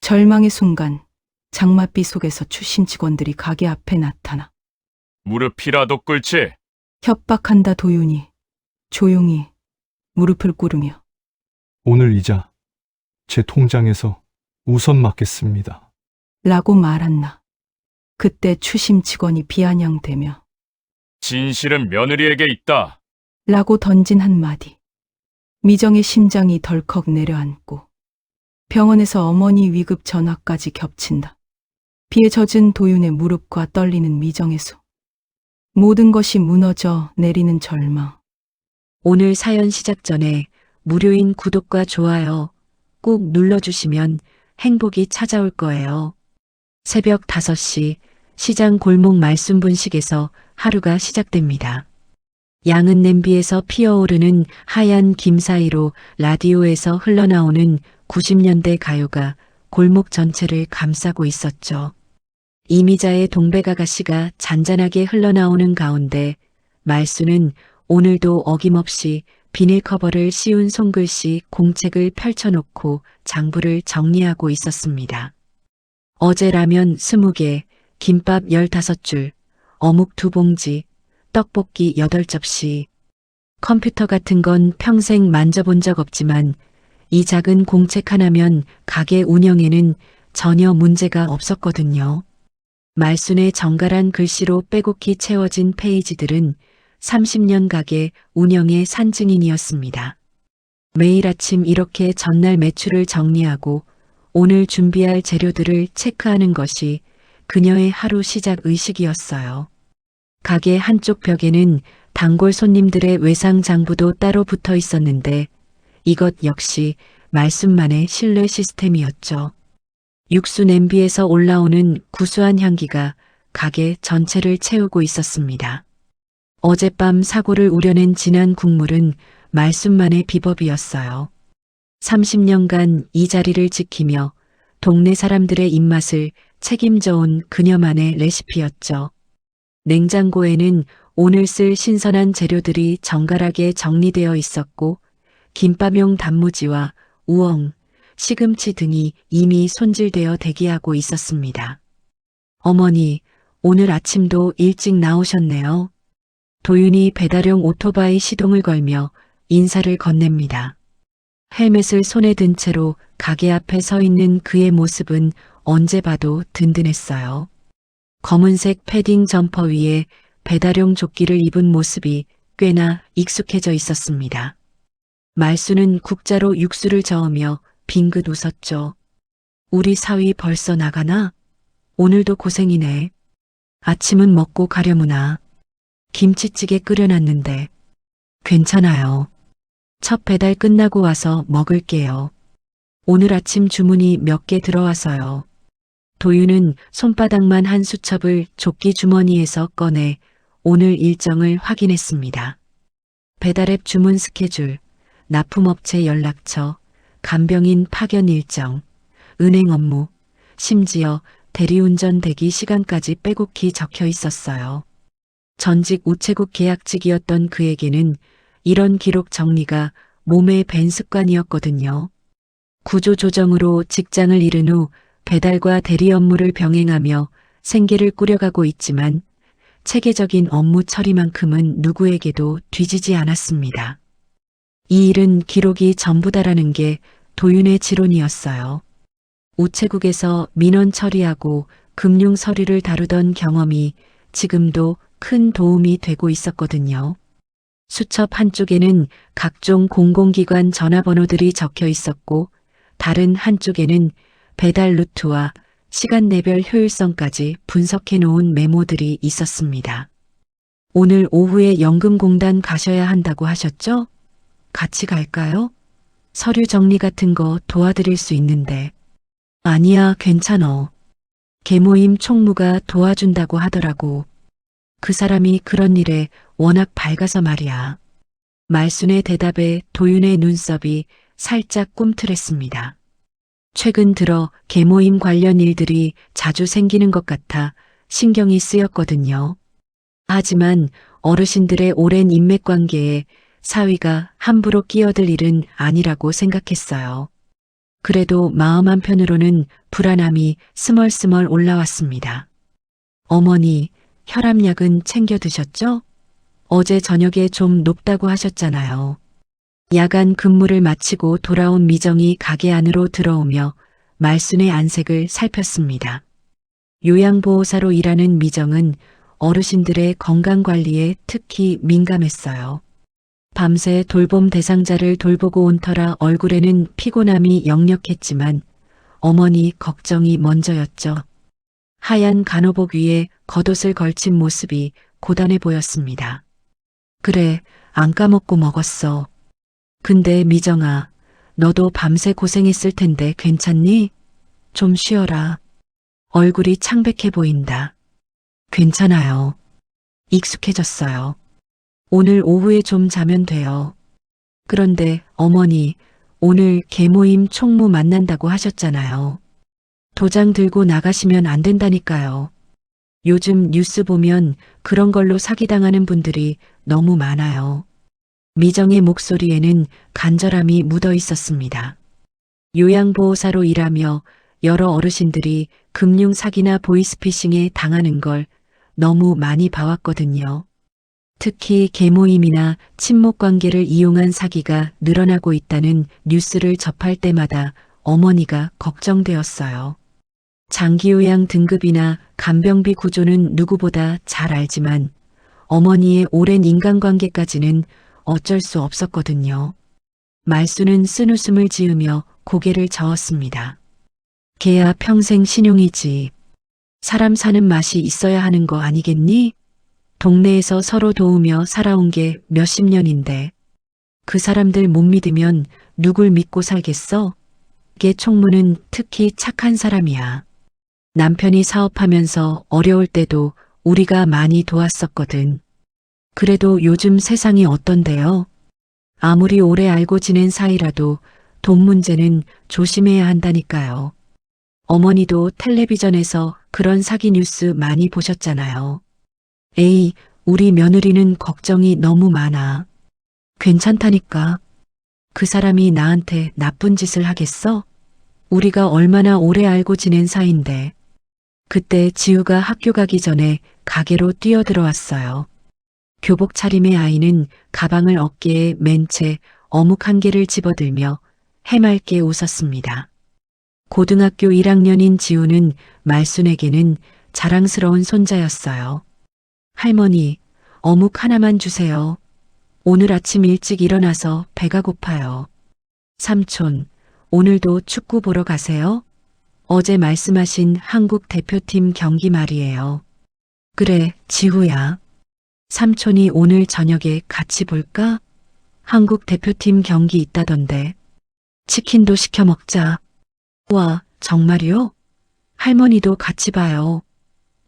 절망의 순간 장맛비 속에서 추심 직원들이 가게 앞에 나타나 무릎이라도 꿇지. 협박한다. 도윤이 조용히 무릎을 꿇으며 오늘 이자 제 통장에서 우선 맡겠습니다. 라고 말한다. 그때 추심 직원이 비아냥대며 진실은 며느리에게 있다. 라고 던진 한마디. 미정의 심장이 덜컥 내려앉고 병원에서 어머니 위급 전화까지 겹친다. 비에 젖은 도윤의 무릎과 떨리는 미정의 손. 모든 것이 무너져 내리는 절망. 오늘 사연 시작 전에 무료인 구독과 좋아요 꼭 눌러주시면 행복이 찾아올 거예요. 새벽 5시 시장 골목 말순분식에서 하루가 시작됩니다. 양은 냄비에서 피어오르는 하얀 김 사이로 라디오에서 흘러나오는 90년대 가요가 골목 전체를 감싸고 있었죠. 이미자의 동백아가씨가 잔잔하게 흘러나오는 가운데 말수는 오늘도 어김없이 비닐 커버를 씌운 손글씨 공책을 펼쳐놓고 장부를 정리하고 있었습니다. 어제 라면 20개, 김밥 15줄, 어묵 2봉지, 떡볶이 8접시. 컴퓨터 같은 건 평생 만져본 적 없지만 이 작은 공책 하나면 가게 운영에는 전혀 문제가 없었거든요. 말순의 정갈한 글씨로 빼곡히 채워진 페이지들은 30년 가게 운영의 산증인이었습니다. 매일 아침 이렇게 전날 매출을 정리하고 오늘 준비할 재료들을 체크하는 것이 그녀의 하루 시작 의식이었어요. 가게 한쪽 벽에는 단골 손님들의 외상 장부도 따로 붙어 있었는데 이것 역시 말순만의 신뢰 시스템이었죠. 육수 냄비에서 올라오는 구수한 향기가 가게 전체를 채우고 있었습니다. 어젯밤 사고를 우려낸 진한 국물은 말순만의 비법이었어요. 30년간 이 자리를 지키며 동네 사람들의 입맛을 책임져온 그녀만의 레시피였죠. 냉장고에는 오늘 쓸 신선한 재료들이 정갈하게 정리되어 있었고 김밥용 단무지와 우엉, 시금치 등이 이미 손질되어 대기하고 있었습니다. 어머니, 오늘 아침도 일찍 나오셨네요. 도윤이 배달용 오토바이 시동을 걸며 인사를 건넵니다. 헬멧을 손에 든 채로 가게 앞에 서 있는 그의 모습은 언제 봐도 든든했어요. 검은색 패딩 점퍼 위에 배달용 조끼를 입은 모습이 꽤나 익숙해져 있었습니다. 말수는 국자로 육수를 저으며 빙긋 웃었죠. 우리 사위 벌써 나가나? 오늘도 고생이네. 아침은 먹고 가려무나. 김치찌개 끓여놨는데. 괜찮아요. 첫 배달 끝나고 와서 먹을게요. 오늘 아침 주문이 몇 개 들어와서요. 도윤은 손바닥만 한 수첩을 조끼 주머니에서 꺼내 오늘 일정을 확인했습니다. 배달앱 주문 스케줄, 납품업체 연락처, 간병인 파견 일정, 은행 업무, 심지어 대리운전 대기 시간까지 빼곡히 적혀 있었어요. 전직 우체국 계약직이었던 그에게는 이런 기록 정리가 몸에 밴 습관이었거든요. 구조조정으로 직장을 잃은 후 배달과 대리 업무를 병행하며 생계를 꾸려가고 있지만 체계적인 업무 처리만큼은 누구에게도 뒤지지 않았습니다. 이 일은 기록이 전부다라는 게 도윤의 지론이었어요. 우체국에서 민원 처리하고 금융 서류를 다루던 경험이 지금도 큰 도움이 되고 있었거든요. 수첩 한쪽에는 각종 공공기관 전화번호들이 적혀 있었고 다른 한쪽에는 배달 루트와 시간내별 효율성까지 분석해 놓은 메모들이 있었습니다. 오늘 오후에 연금공단 가셔야 한다고 하셨죠? 같이 갈까요? 서류 정리 같은 거 도와드릴 수 있는데. 아니야, 괜찮어. 계모임 총무가 도와준다고 하더라고. 그 사람이 그런 일에 워낙 밝아서 말이야. 말순의 대답에 도윤의 눈썹이 살짝 꿈틀했습니다. 최근 들어 계모임 관련 일들이 자주 생기는 것 같아 신경이 쓰였거든요. 하지만 어르신들의 오랜 인맥관계에 사위가 함부로 끼어들 일은 아니라고 생각했어요. 그래도 마음 한편으로는 불안함이 스멀스멀 올라왔습니다. 어머니, 혈압약은 챙겨 드셨죠? 어제 저녁에 좀 높다고 하셨잖아요. 야간 근무를 마치고 돌아온 미정이 가게 안으로 들어오며 말순의 안색을 살폈습니다. 요양보호사로 일하는 미정은 어르신들의 건강관리에 특히 민감했어요. 밤새 돌봄 대상자를 돌보고 온 터라 얼굴에는 피곤함이 역력했지만 어머니 걱정이 먼저였죠. 하얀 간호복 위에 겉옷을 걸친 모습이 고단해 보였습니다. 그래, 안 까먹고 먹었어. 근데 미정아, 너도 밤새 고생했을 텐데 괜찮니? 좀 쉬어라. 얼굴이 창백해 보인다. 괜찮아요. 익숙해졌어요. 오늘 오후에 좀 자면 돼요. 그런데 어머니, 오늘 계모임 총무 만난다고 하셨잖아요. 도장 들고 나가시면 안 된다니까요. 요즘 뉴스 보면 그런 걸로 사기당하는 분들이 너무 많아요. 미정의 목소리에는 간절함이 묻어 있었습니다. 요양보호사로 일하며 여러 어르신들이 금융 사기나 보이스피싱에 당하는 걸 너무 많이 봐왔거든요. 특히 계모임이나 친목 관계를 이용한 사기가 늘어나고 있다는 뉴스를 접할 때마다 어머니가 걱정되었어요. 장기요양 등급이나 간병비 구조는 누구보다 잘 알지만 어머니의 오랜 인간관계까지는 어쩔 수 없었거든요. 말수는 쓴웃음을 지으며 고개를 저었습니다. 걔야 평생 신용이지. 사람 사는 맛이 있어야 하는 거 아니겠니? 동네에서 서로 도우며 살아온 게 몇십 년인데 그 사람들 못 믿으면 누굴 믿고 살겠어? 걔 총무는 특히 착한 사람이야. 남편이 사업하면서 어려울 때도 우리가 많이 도왔었거든. 그래도 요즘 세상이 어떤데요? 아무리 오래 알고 지낸 사이라도 돈 문제는 조심해야 한다니까요. 어머니도 텔레비전에서 그런 사기 뉴스 많이 보셨잖아요. 에이, 우리 며느리는 걱정이 너무 많아. 괜찮다니까. 그 사람이 나한테 나쁜 짓을 하겠어? 우리가 얼마나 오래 알고 지낸 사이인데. 그때 지우가 학교 가기 전에 가게로 뛰어들어왔어요. 교복 차림의 아이는 가방을 어깨에 맨 채 어묵 한 개를 집어들며 해맑게 웃었습니다. 고등학교 1학년인 지우는 말순에게는 자랑스러운 손자였어요. 할머니, 어묵 하나만 주세요. 오늘 아침 일찍 일어나서 배가 고파요. 삼촌, 오늘도 축구 보러 가세요? 어제 말씀하신 한국 대표팀 경기 말이에요. 그래, 지우야. 삼촌이 오늘 저녁에 같이 볼까? 한국 대표팀 경기 있다던데. 치킨도 시켜 먹자. 와, 정말요? 할머니도 같이 봐요.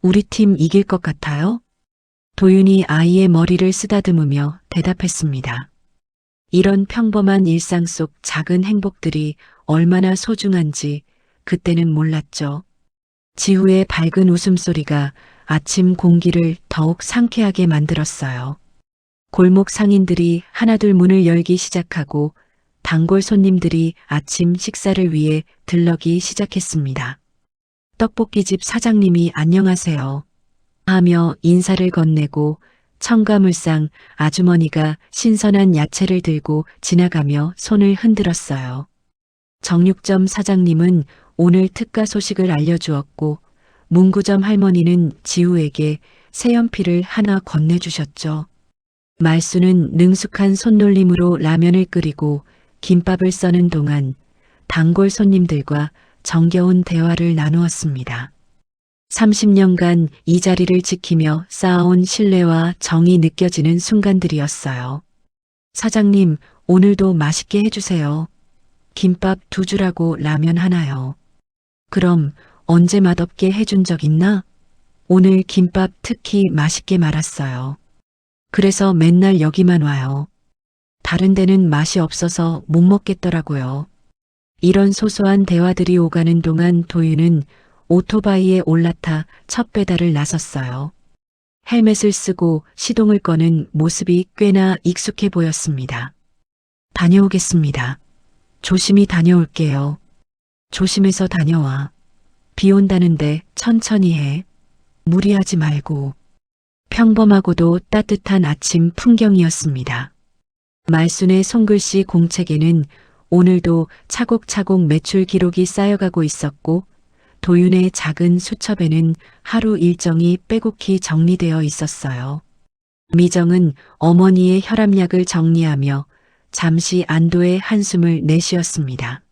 우리 팀 이길 것 같아요? 도윤이 아이의 머리를 쓰다듬으며 대답했습니다. 이런 평범한 일상 속 작은 행복들이 얼마나 소중한지 그때는 몰랐죠. 지우의 밝은 웃음소리가 아침 공기를 더욱 상쾌하게 만들었어요. 골목 상인들이 하나둘 문을 열기 시작하고 단골 손님들이 아침 식사를 위해 들러기 시작했습니다. 떡볶이집 사장님이 안녕하세요 하며 인사를 건네고 첨가물상 아주머니가 신선한 야채를 들고 지나가며 손을 흔들었어요. 정육점 사장님은 오늘 특가 소식을 알려주었고 문구점 할머니는 지우에게 새연필을 하나 건네주셨죠. 말수는 능숙한 손놀림으로 라면을 끓이고 김밥을 써는 동안 단골 손님들과 정겨운 대화를 나누었습니다. 30년간 이 자리를 지키며 쌓아온 신뢰와 정이 느껴지는 순간들이었어요. 사장님, 오늘도 맛있게 해주세요. 김밥 2줄하고 라면 하나요. 그럼 언제 맛없게 해준 적 있나? 오늘 김밥 특히 맛있게 말았어요. 그래서 맨날 여기만 와요. 다른 데는 맛이 없어서 못 먹겠더라고요. 이런 소소한 대화들이 오가는 동안 도윤은 오토바이에 올라타 첫 배달을 나섰어요. 헬멧을 쓰고 시동을 거는 모습이 꽤나 익숙해 보였습니다. 다녀오겠습니다. 조심히 다녀올게요. 조심해서 다녀와. 비 온다는데 천천히 해. 무리하지 말고. 평범하고도 따뜻한 아침 풍경이었습니다. 말순의 손글씨 공책에는 오늘도 차곡차곡 매출 기록이 쌓여가고 있었고 도윤의 작은 수첩에는 하루 일정이 빼곡히 정리되어 있었어요. 미정은 어머니의 혈압약을 정리하며 잠시 안도의 한숨을 내쉬었습니다.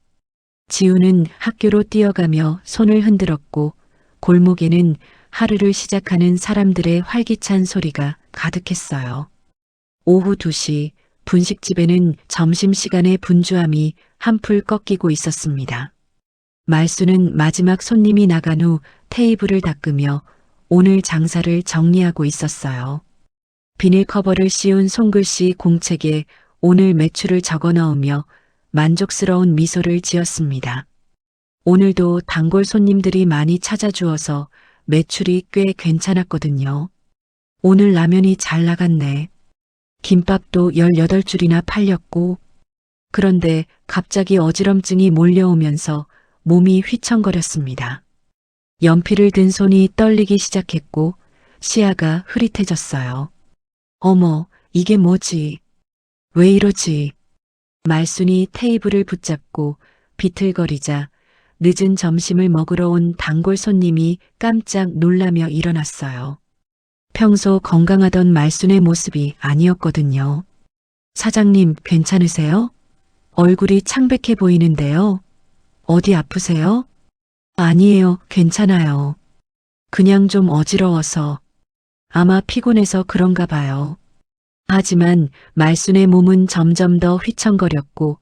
지우는 학교로 뛰어가며 손을 흔들었고 골목에는 하루를 시작하는 사람들의 활기찬 소리가 가득했어요. 오후 2시 분식집에는 점심시간의 분주함이 한풀 꺾이고 있었습니다. 말수는 마지막 손님이 나간 후 테이블을 닦으며 오늘 장사를 정리하고 있었어요. 비닐 커버를 씌운 손글씨 공책에 오늘 매출을 적어 넣으며 만족스러운 미소를 지었습니다. 오늘도 단골 손님들이 많이 찾아주어서 매출이 꽤 괜찮았거든요. 오늘 라면이 잘 나갔네. 김밥도 18줄이나 팔렸고, 그런데 갑자기 어지럼증이 몰려오면서 몸이 휘청거렸습니다. 연필을 든 손이 떨리기 시작했고 시야가 흐릿해졌어요. 어머, 이게 뭐지? 왜 이러지? 말순이 테이블을 붙잡고 비틀거리자 늦은 점심을 먹으러 온 단골 손님이 깜짝 놀라며 일어났어요. 평소 건강하던 말순의 모습이 아니었거든요. 사장님, 괜찮으세요? 얼굴이 창백해 보이는데요. 어디 아프세요? 아니에요, 괜찮아요. 그냥 좀 어지러워서. 아마 피곤해서 그런가 봐요. 하지만 말순의 몸은 점점 더 휘청거렸고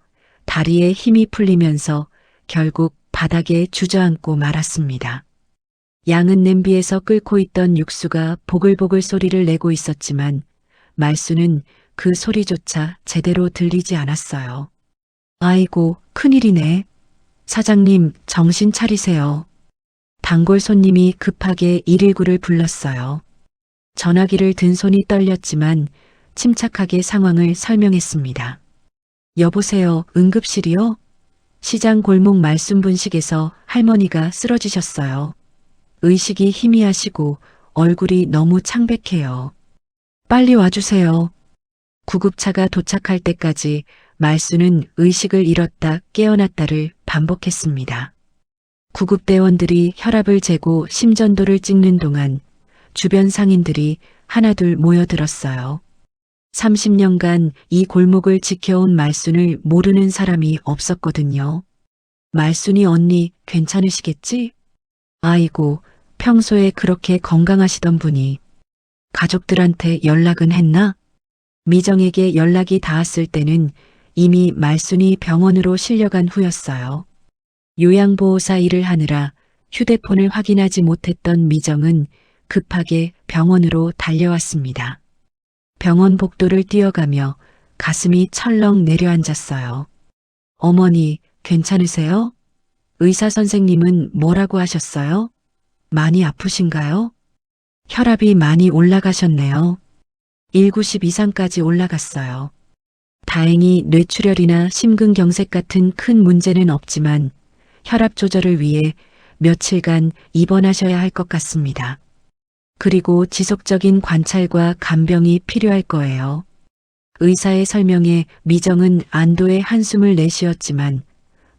다리에 힘이 풀리면서 결국 바닥에 주저앉고 말았습니다. 양은 냄비에서 끓고 있던 육수가 보글보글 소리를 내고 있었지만 말순은 그 소리조차 제대로 들리지 않았어요. 아이고, 큰일이네. 사장님, 정신 차리세요. 단골 손님이 급하게 119를 불렀어요. 전화기를 든 손이 떨렸지만 침착하게 상황을 설명했습니다. 여보세요, 응급실이요? 시장 골목 말순분식에서 할머니가 쓰러지셨어요. 의식이 희미하시고 얼굴이 너무 창백해요. 빨리 와주세요. 구급차가 도착할 때까지 말순은 의식을 잃었다 깨어났다를 반복했습니다. 구급대원들이 혈압을 재고 심전도를 찍는 동안 주변 상인들이 하나둘 모여들었어요. 30년간 이 골목을 지켜온 말순을 모르는 사람이 없었거든요. 말순이 언니 괜찮으시겠지? 아이고, 평소에 그렇게 건강하시던 분이 가족들한테 연락은 했나? 미정에게 연락이 닿았을 때는 이미 말순이 병원으로 실려간 후였어요. 요양보호사 일을 하느라 휴대폰을 확인하지 못했던 미정은 급하게 병원으로 달려왔습니다. 병원 복도를 뛰어가며 가슴이 철렁 내려앉았어요. 어머니, 괜찮으세요? 의사 선생님은 뭐라고 하셨어요? 많이 아프신가요? 혈압이 많이 올라가셨네요. 190 이상까지 올라갔어요. 다행히 뇌출혈이나 심근경색 같은 큰 문제는 없지만 혈압 조절을 위해 며칠간 입원하셔야 할 것 같습니다. 그리고 지속적인 관찰과 간병이 필요할 거예요. 의사의 설명에 미정은 안도의 한숨을 내쉬었지만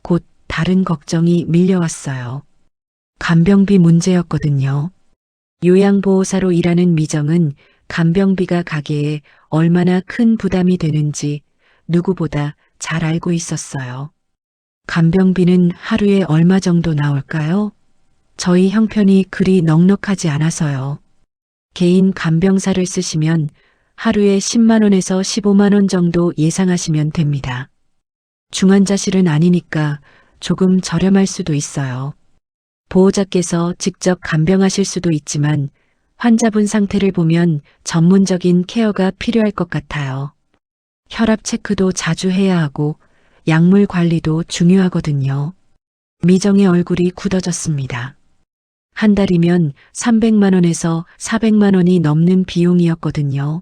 곧 다른 걱정이 밀려왔어요. 간병비 문제였거든요. 요양보호사로 일하는 미정은 간병비가 가게에 얼마나 큰 부담이 되는지 누구보다 잘 알고 있었어요. 간병비는 하루에 얼마 정도 나올까요? 저희 형편이 그리 넉넉하지 않아서요. 개인 간병사를 쓰시면 하루에 10만 원에서 15만 원 정도 예상하시면 됩니다. 중환자실은 아니니까 조금 저렴할 수도 있어요. 보호자께서 직접 간병하실 수도 있지만 환자분 상태를 보면 전문적인 케어가 필요할 것 같아요. 혈압 체크도 자주 해야 하고 약물 관리도 중요하거든요. 미정의 얼굴이 굳어졌습니다. 한 달이면 300만 원에서 400만 원이 넘는 비용이었거든요.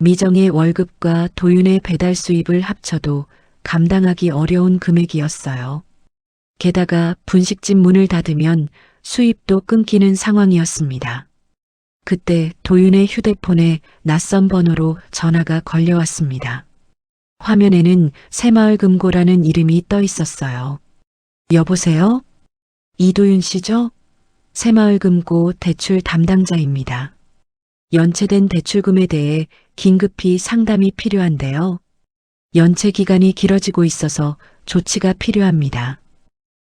미정의 월급과 도윤의 배달 수입을 합쳐도 감당하기 어려운 금액이었어요. 게다가 분식집 문을 닫으면 수입도 끊기는 상황이었습니다. 그때 도윤의 휴대폰에 낯선 번호로 전화가 걸려왔습니다. 화면에는 새마을금고라는 이름이 떠 있었어요. 여보세요? 이도윤 씨죠? 새마을금고 대출 담당자입니다. 연체된 대출금에 대해 긴급히 상담이 필요한데요. 연체 기간이 길어지고 있어서 조치가 필요합니다.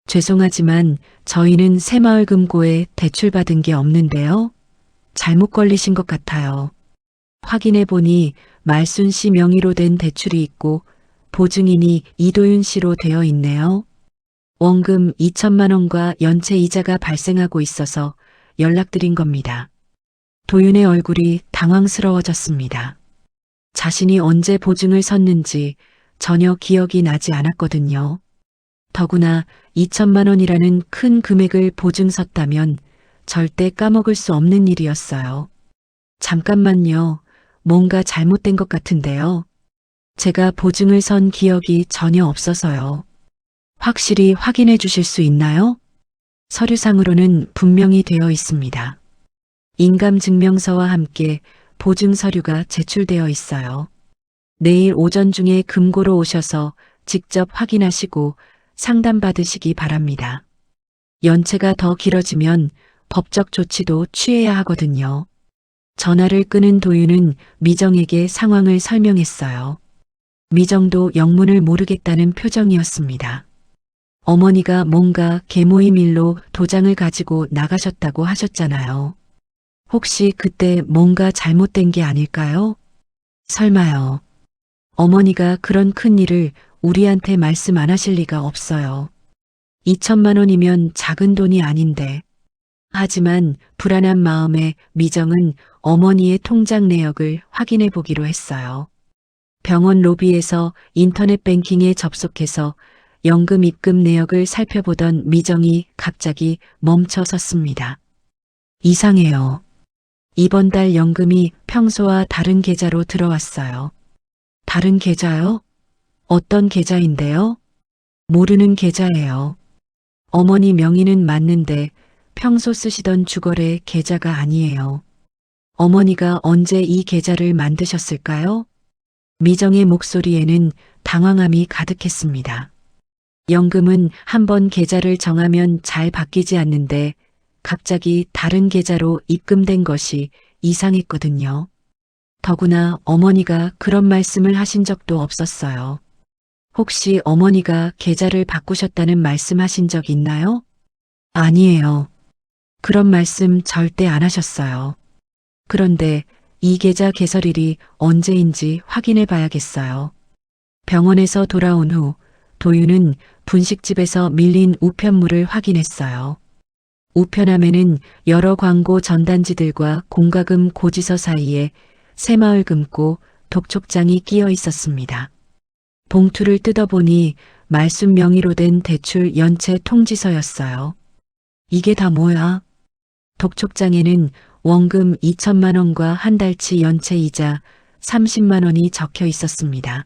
죄송하지만 저희는 새마을금고에 대출받은 게 없는데요. 잘못 걸리신 것 같아요. 확인해 보니 말순 씨 명의로 된 대출이 있고 보증인이 이도윤 씨로 되어 있네요. 원금 2천만 원과 연체 이자가 발생하고 있어서 연락드린 겁니다. 도윤의 얼굴이 당황스러워졌습니다. 자신이 언제 보증을 섰는지 전혀 기억이 나지 않았거든요. 더구나 2천만 원이라는 큰 금액을 보증 섰다면 절대 까먹을 수 없는 일이었어요. 잠깐만요. 뭔가 잘못된 것 같은데요. 제가 보증을 선 기억이 전혀 없어서요. 확실히 확인해 주실 수 있나요? 서류상으로는 분명히 되어 있습니다. 인감증명서와 함께 보증 서류가 제출되어 있어요. 내일 오전 중에 금고로 오셔서 직접 확인하시고 상담받으시기 바랍니다. 연체가 더 길어지면 법적 조치도 취해야 하거든요. 전화를 끊은 도윤은 미정에게 상황을 설명했어요. 미정도 영문을 모르겠다는 표정이었습니다. 어머니가 뭔가 계모임 일로 도장을 가지고 나가셨다고 하셨잖아요. 혹시 그때 뭔가 잘못된 게 아닐까요? 설마요. 어머니가 그런 큰 일을 우리한테 말씀 안 하실 리가 없어요. 2천만 원이면 작은 돈이 아닌데. 하지만 불안한 마음에 미정은 어머니의 통장 내역을 확인해 보기로 했어요. 병원 로비에서 인터넷 뱅킹에 접속해서 연금 입금 내역을 살펴보던 미정이 갑자기 멈춰 섰습니다. 이상해요. 이번 달 연금이 평소와 다른 계좌로 들어왔어요. 다른 계좌요? 어떤 계좌인데요? 모르는 계좌예요. 어머니 명의는 맞는데 평소 쓰시던 주거래 계좌가 아니에요. 어머니가 언제 이 계좌를 만드셨을까요? 미정의 목소리에는 당황함이 가득했습니다. 연금은 한번 계좌를 정하면 잘 바뀌지 않는데 갑자기 다른 계좌로 입금된 것이 이상했거든요. 더구나 어머니가 그런 말씀을 하신 적도 없었어요. 혹시 어머니가 계좌를 바꾸셨다는 말씀하신 적 있나요? 아니에요. 그런 말씀 절대 안 하셨어요. 그런데 이 계좌 개설일이 언제인지 확인해 봐야겠어요. 병원에서 돌아온 후 도윤은 분식집에서 밀린 우편물을 확인했어요. 우편함에는 여러 광고 전단지들과 공과금 고지서 사이에 새마을금고 독촉장이 끼어 있었습니다. 봉투를 뜯어보니 말순 명의로 된 대출 연체 통지서였어요. 이게 다 뭐야? 독촉장에는 원금 2천만 원과 한 달치 연체 이자 30만 원이 적혀 있었습니다.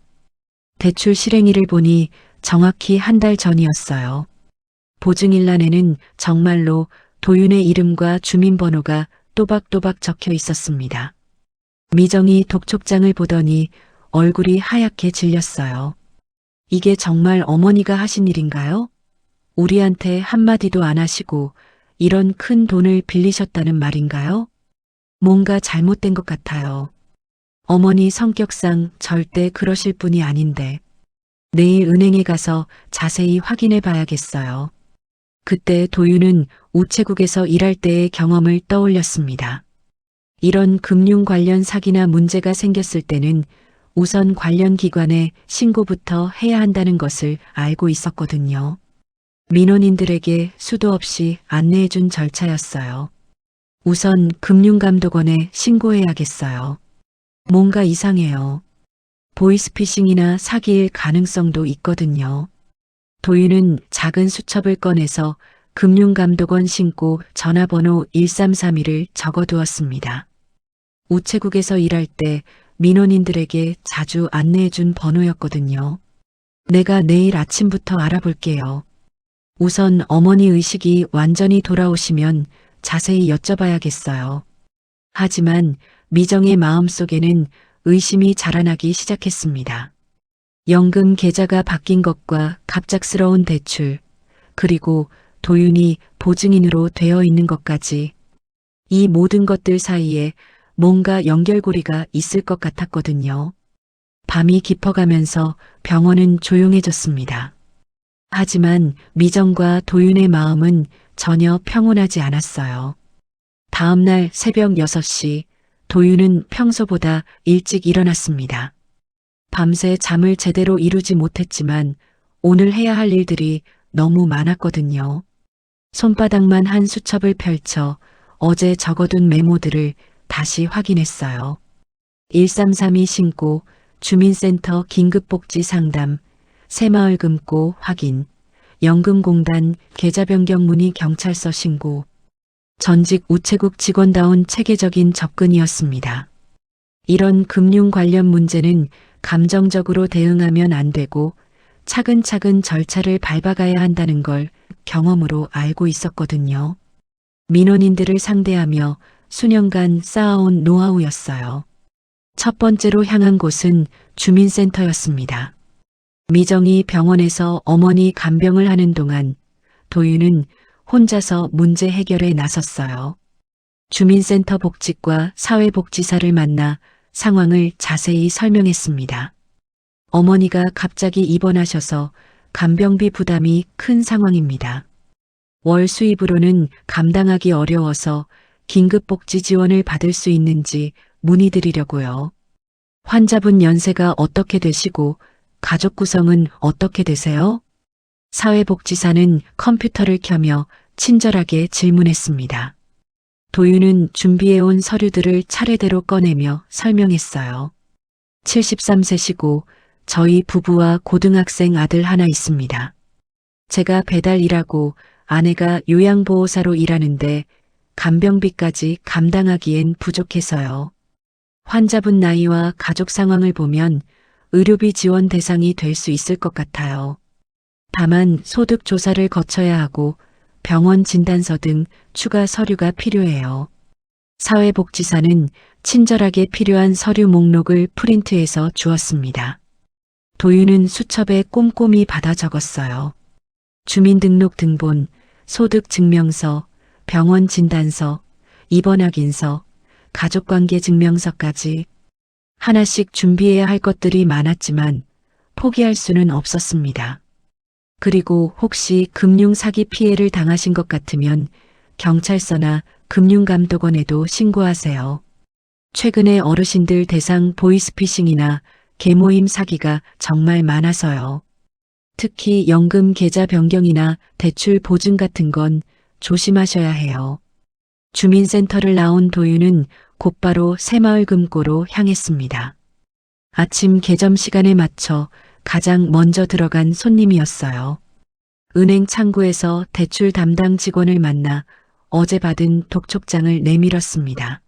대출 실행일을 보니 정확히 한 달 전이었어요. 보증일란에는 정말로 도윤의 이름과 주민번호가 또박또박 적혀 있었습니다. 미정이 독촉장을 보더니 얼굴이 하얗게 질렸어요. 이게 정말 어머니가 하신 일인가요? 우리한테 한마디도 안 하시고 이런 큰 돈을 빌리셨다는 말인가요? 뭔가 잘못된 것 같아요. 어머니 성격상 절대 그러실 분이 아닌데 내일 은행에 가서 자세히 확인해 봐야겠어요. 그때 도윤은 우체국에서 일할 때의 경험을 떠올렸습니다. 이런 금융 관련 사기나 문제가 생겼을 때는 우선 관련 기관에 신고부터 해야 한다는 것을 알고 있었거든요. 민원인들에게 수도 없이 안내해준 절차였어요. 우선 금융감독원에 신고해야겠어요. 뭔가 이상해요. 보이스피싱이나 사기일 가능성도 있거든요. 도윤은 작은 수첩을 꺼내서 금융감독원 신고 전화번호 1331을 적어두었습니다. 우체국에서 일할 때 민원인들에게 자주 안내해준 번호였거든요. 내가 내일 아침부터 알아볼게요. 우선 어머니 의식이 완전히 돌아오시면 자세히 여쭤봐야겠어요. 하지만 미정의 마음속에는 의심이 자라나기 시작했습니다. 연금 계좌가 바뀐 것과 갑작스러운 대출, 그리고 도윤이 보증인으로 되어 있는 것까지, 이 모든 것들 사이에 뭔가 연결고리가 있을 것 같았거든요. 밤이 깊어가면서 병원은 조용해졌습니다. 하지만 미정과 도윤의 마음은 전혀 평온하지 않았어요. 다음 날 새벽 6시, 도윤은 평소보다 일찍 일어났습니다. 밤새 잠을 제대로 이루지 못했지만 오늘 해야 할 일들이 너무 많았거든요. 손바닥만 한 수첩을 펼쳐 어제 적어둔 메모들을 다시 확인했어요. 1332 신고, 주민센터 긴급복지 상담, 새마을 금고 확인, 연금공단 계좌 변경 문의 경찰서 신고. 전직 우체국 직원다운 체계적인 접근이었습니다. 이런 금융 관련 문제는 감정적으로 대응하면 안 되고 차근차근 절차를 밟아가야 한다는 걸 경험으로 알고 있었거든요. 민원인들을 상대하며 수년간 쌓아온 노하우였어요. 첫 번째로 향한 곳은 주민센터였습니다. 미정이 병원에서 어머니 간병을 하는 동안 도윤은 혼자서 문제 해결에 나섰어요. 주민센터 복지과 사회복지사를 만나 상황을 자세히 설명했습니다. 어머니가 갑자기 입원하셔서 간병비 부담이 큰 상황입니다. 월 수입으로는 감당하기 어려워서 긴급복지 지원을 받을 수 있는지 문의드리려고요. 환자분 연세가 어떻게 되시고 가족 구성은 어떻게 되세요? 사회복지사는 컴퓨터를 켜며 친절하게 질문했습니다. 도윤은 준비해온 서류들을 차례대로 꺼내며 설명했어요. 73세시고 저희 부부와 고등학생 아들 하나 있습니다. 제가 배달 일하고 아내가 요양보호사로 일하는데 간병비까지 감당하기엔 부족해서요. 환자분 나이와 가족 상황을 보면 의료비 지원 대상이 될 수 있을 것 같아요. 다만 소득 조사를 거쳐야 하고 병원 진단서 등 추가 서류가 필요해요. 사회복지사는 친절하게 필요한 서류 목록을 프린트해서 주었습니다. 도윤은 수첩에 꼼꼼히 받아 적었어요. 주민등록 등본, 소득증명서, 병원 진단서, 입원 확인서, 가족관계 증명서까지 하나씩 준비해야 할 것들이 많았지만 포기할 수는 없었습니다. 그리고 혹시 금융 사기 피해를 당하신 것 같으면 경찰서나 금융감독원에도 신고하세요. 최근에 어르신들 대상 보이스피싱이나 계모임 사기가 정말 많아서요. 특히 연금 계좌 변경이나 대출 보증 같은 건 조심하셔야 해요. 주민센터를 나온 도윤은 곧바로 새마을 금고로 향했습니다. 아침 개점 시간에 맞춰 가장 먼저 들어간 손님이었어요. 은행 창구에서 대출 담당 직원을 만나 어제 받은 독촉장을 내밀었습니다.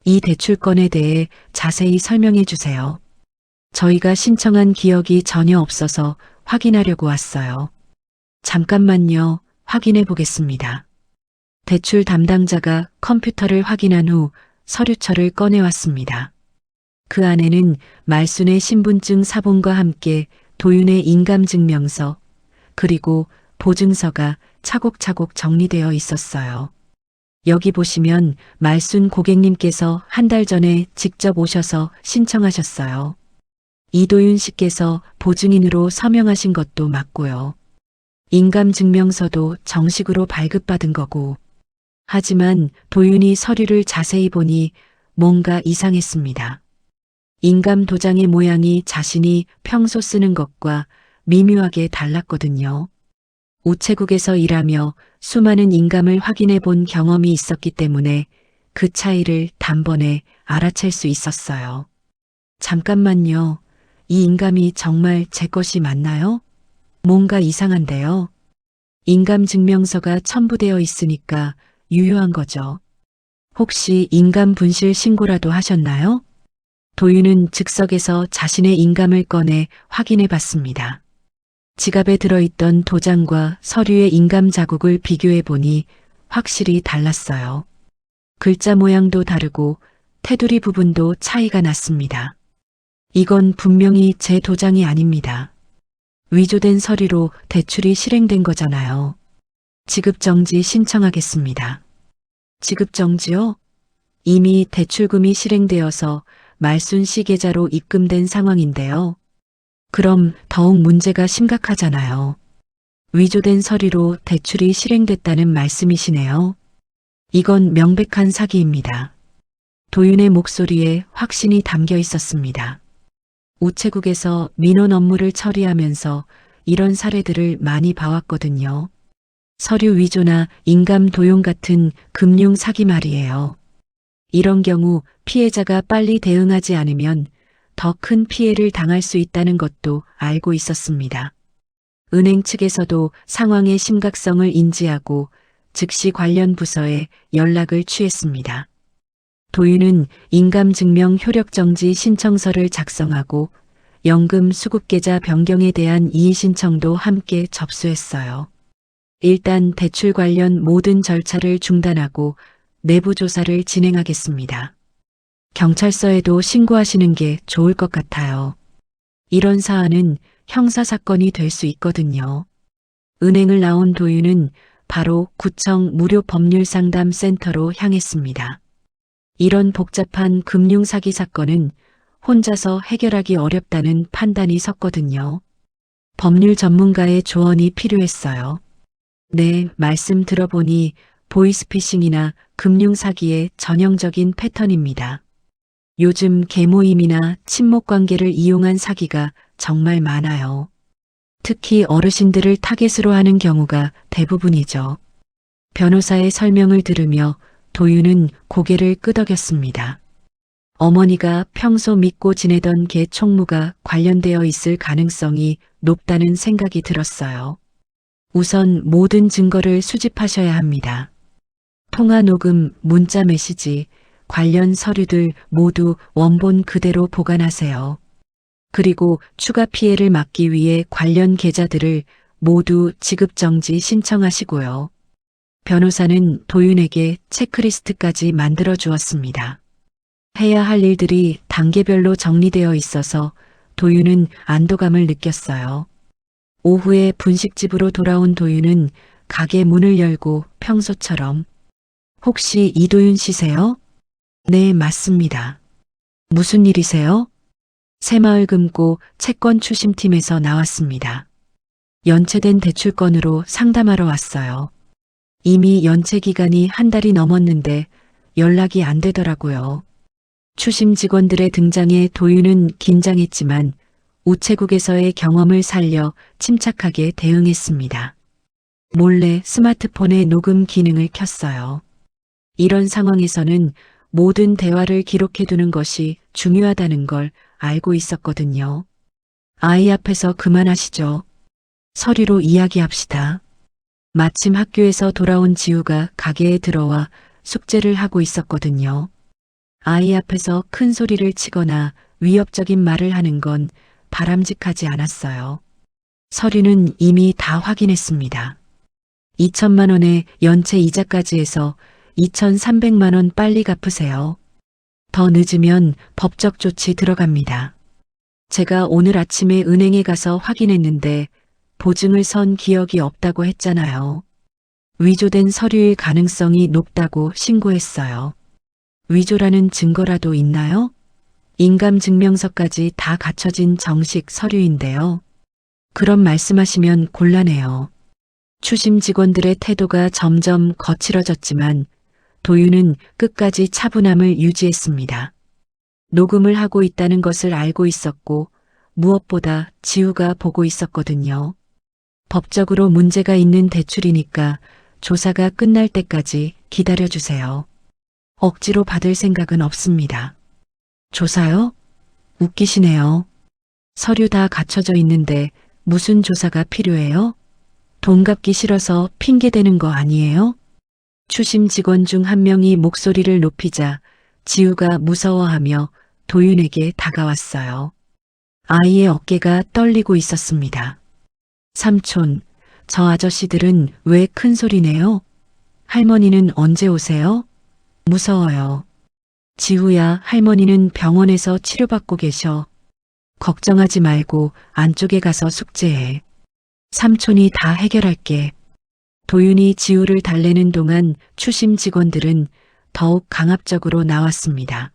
이 대출건에 대해 자세히 설명해 주세요. 저희가 신청한 기억이 전혀 없어서 확인하려고 왔어요. 잠깐만요. 확인해 보겠습니다. 대출 담당자가 컴퓨터를 확인한 후 서류철을 꺼내왔습니다. 그 안에는 말순의 신분증 사본과 함께 도윤의 인감증명서, 그리고 보증서가 차곡차곡 정리되어 있었어요. 여기 보시면 말순 고객님께서 한 달 전에 직접 오셔서 신청하셨어요. 이도윤 씨께서 보증인으로 서명하신 것도 맞고요. 인감증명서도 정식으로 발급받은 거고. 하지만 도윤이 서류를 자세히 보니 뭔가 이상했습니다. 인감 도장의 모양이 자신이 평소 쓰는 것과 미묘하게 달랐거든요. 우체국에서 일하며 수많은 인감을 확인해 본 경험이 있었기 때문에 그 차이를 단번에 알아챌 수 있었어요. 잠깐만요. 이 인감이 정말 제 것이 맞나요? 뭔가 이상한데요. 인감증명서가 첨부되어 있으니까 유효한 거죠. 혹시 인감 분실 신고라도 하셨나요? 도윤은 즉석에서 자신의 인감을 꺼내 확인해 봤습니다. 지갑에 들어있던 도장과 서류의 인감 자국을 비교해 보니 확실히 달랐어요. 글자 모양도 다르고 테두리 부분도 차이가 났습니다. 이건 분명히 제 도장이 아닙니다. 위조된 서류로 대출이 실행된 거잖아요. 지급정지 신청하겠습니다. 지급정지요? 이미 대출금이 실행되어서 말순씨 계좌로 입금된 상황인데요. 그럼 더욱 문제가 심각하잖아요. 위조된 서류로 대출이 실행됐다는 말씀이시네요. 이건 명백한 사기입니다. 도윤의 목소리에 확신이 담겨 있었습니다. 우체국에서 민원 업무를 처리하면서 이런 사례들을 많이 봐왔거든요. 서류 위조나 인감 도용 같은 금융 사기 말이에요. 이런 경우 피해자가 빨리 대응하지 않으면 더 큰 피해를 당할 수 있다는 것도 알고 있었습니다. 은행 측에서도 상황의 심각성을 인지하고 즉시 관련 부서에 연락을 취했습니다. 도윤은 인감증명 효력정지 신청서를 작성하고 연금 수급계좌 변경에 대한 이의신청도 함께 접수했어요. 일단 대출 관련 모든 절차를 중단하고 내부 조사를 진행하겠습니다. 경찰서에도 신고하시는 게 좋을 것 같아요. 이런 사안은 형사사건이 될 수 있거든요. 은행을 나온 도윤은 바로 구청 무료법률상담센터로 향했습니다. 이런 복잡한 금융사기 사건은 혼자서 해결하기 어렵다는 판단이 섰거든요. 법률 전문가의 조언이 필요했어요. 네, 말씀 들어보니 보이스피싱이나 금융사기의 전형적인 패턴입니다. 요즘 계모임이나 친목관계를 이용한 사기가 정말 많아요. 특히 어르신들을 타겟으로 하는 경우가 대부분이죠. 변호사의 설명을 들으며 도윤은 고개를 끄덕였습니다. 어머니가 평소 믿고 지내던 개 총무가 관련되어 있을 가능성이 높다는 생각이 들었어요. 우선 모든 증거를 수집하셔야 합니다. 통화 녹음, 문자 메시지, 관련 서류들 모두 원본 그대로 보관하세요. 그리고 추가 피해를 막기 위해 관련 계좌들을 모두 지급정지 신청하시고요. 변호사는 도윤에게 체크리스트까지 만들어 주었습니다. 해야 할 일들이 단계별로 정리되어 있어서 도윤은 안도감을 느꼈어요. 오후에 분식집으로 돌아온 도윤은 가게 문을 열고 평소처럼 혹시 이도윤 씨세요? 네, 맞습니다. 무슨 일이세요? 새마을금고 채권 추심팀에서 나왔습니다. 연체된 대출건으로 상담하러 왔어요. 이미 연체 기간이 한 달이 넘었는데 연락이 안 되더라고요. 추심 직원들의 등장에 도윤은 긴장했지만 우체국에서의 경험을 살려 침착하게 대응했습니다. 몰래 스마트폰의 녹음 기능을 켰어요. 이런 상황에서는 모든 대화를 기록해두는 것이 중요하다는 걸 알고 있었거든요. 아이 앞에서 그만하시죠. 서류로 이야기합시다. 마침 학교에서 돌아온 지우가 가게에 들어와 숙제를 하고 있었거든요. 아이 앞에서 큰 소리를 치거나 위협적인 말을 하는 건 바람직하지 않았어요. 서류는 이미 다 확인했습니다. 2천만 원의 연체 이자까지 해서 2,300만 원 빨리 갚으세요. 더 늦으면 법적 조치 들어갑니다. 제가 오늘 아침에 은행에 가서 확인했는데 보증을 선 기억이 없다고 했잖아요. 위조된 서류일 가능성이 높다고 신고했어요. 위조라는 증거라도 있나요? 인감증명서까지 다 갖춰진 정식 서류인데요. 그런 말씀하시면 곤란해요. 추심 직원들의 태도가 점점 거칠어졌지만 도윤은 끝까지 차분함을 유지했습니다. 녹음을 하고 있다는 것을 알고 있었고 무엇보다 지우가 보고 있었거든요. 법적으로 문제가 있는 대출이니까 조사가 끝날 때까지 기다려주세요. 억지로 받을 생각은 없습니다. 조사요? 웃기시네요. 서류 다 갖춰져 있는데 무슨 조사가 필요해요? 돈 갚기 싫어서 핑계대는 거 아니에요? 추심 직원 중 한 명이 목소리를 높이자 지우가 무서워하며 도윤에게 다가왔어요. 아이의 어깨가 떨리고 있었습니다. 삼촌, 저 아저씨들은 왜 큰 소리 내요? 할머니는 언제 오세요? 무서워요. 지우야, 할머니는 병원에서 치료받고 계셔. 걱정하지 말고 안쪽에 가서 숙제해. 삼촌이 다 해결할게. 도윤이 지우를 달래는 동안 추심 직원들은 더욱 강압적으로 나왔습니다.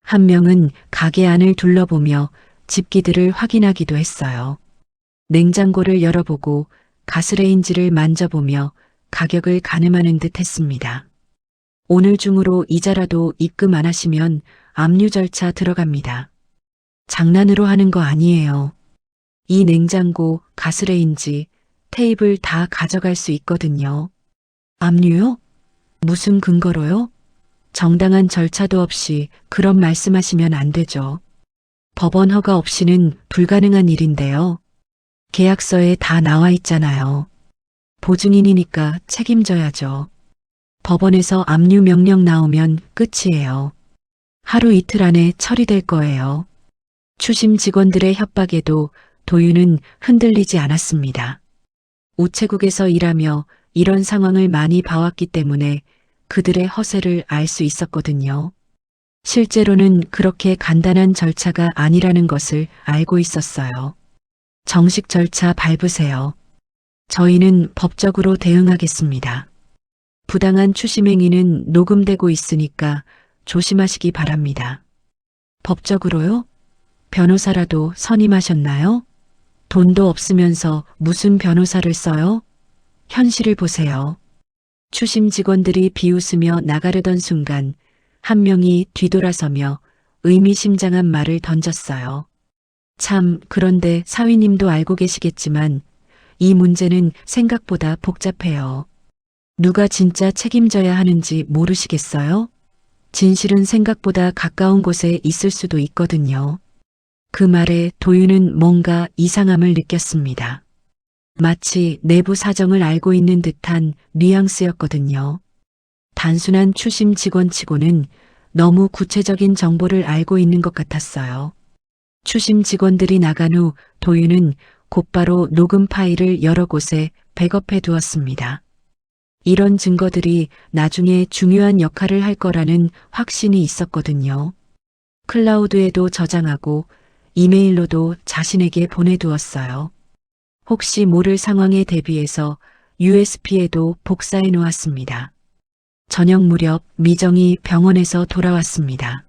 한 명은 가게 안을 둘러보며 집기들을 확인하기도 했어요. 냉장고를 열어보고 가스레인지를 만져보며 가격을 가늠하는 듯 했습니다. 오늘 중으로 이자라도 입금 안 하시면 압류 절차 들어갑니다. 장난으로 하는 거 아니에요. 이 냉장고, 가스레인지, 테이블 다 가져갈 수 있거든요. 압류요? 무슨 근거로요? 정당한 절차도 없이 그런 말씀하시면 안 되죠. 법원 허가 없이는 불가능한 일인데요. 계약서에 다 나와 있잖아요. 보증인이니까 책임져야죠. 법원에서 압류 명령 나오면 끝이에요. 하루 이틀 안에 처리될 거예요. 추심 직원들의 협박에도 도윤은 흔들리지 않았습니다. 우체국에서 일하며 이런 상황을 많이 봐왔기 때문에 그들의 허세를 알 수 있었거든요. 실제로는 그렇게 간단한 절차가 아니라는 것을 알고 있었어요. 정식 절차 밟으세요. 저희는 법적으로 대응하겠습니다. 부당한 추심 행위는 녹음되고 있으니까 조심하시기 바랍니다. 법적으로요? 변호사라도 선임하셨나요? 돈도 없으면서 무슨 변호사를 써요? 현실을 보세요. 추심 직원들이 비웃으며 나가려던 순간 한 명이 뒤돌아서며 의미심장한 말을 던졌어요. 참, 그런데 사위님도 알고 계시겠지만 이 문제는 생각보다 복잡해요. 누가 진짜 책임져야 하는지 모르시겠어요? 진실은 생각보다 가까운 곳에 있을 수도 있거든요. 그 말에 도윤은 뭔가 이상함을 느꼈습니다. 마치 내부 사정을 알고 있는 듯한 뉘앙스였거든요. 단순한 추심 직원치고는 너무 구체적인 정보를 알고 있는 것 같았어요. 추심 직원들이 나간 후 도윤은 곧바로 녹음 파일을 여러 곳에 백업해 두었습니다. 이런 증거들이 나중에 중요한 역할을 할 거라는 확신이 있었거든요. 클라우드에도 저장하고 이메일로도 자신에게 보내두었어요. 혹시 모를 상황에 대비해서 USB에도 복사해 놓았습니다. 저녁 무렵 미정이 병원에서 돌아왔습니다.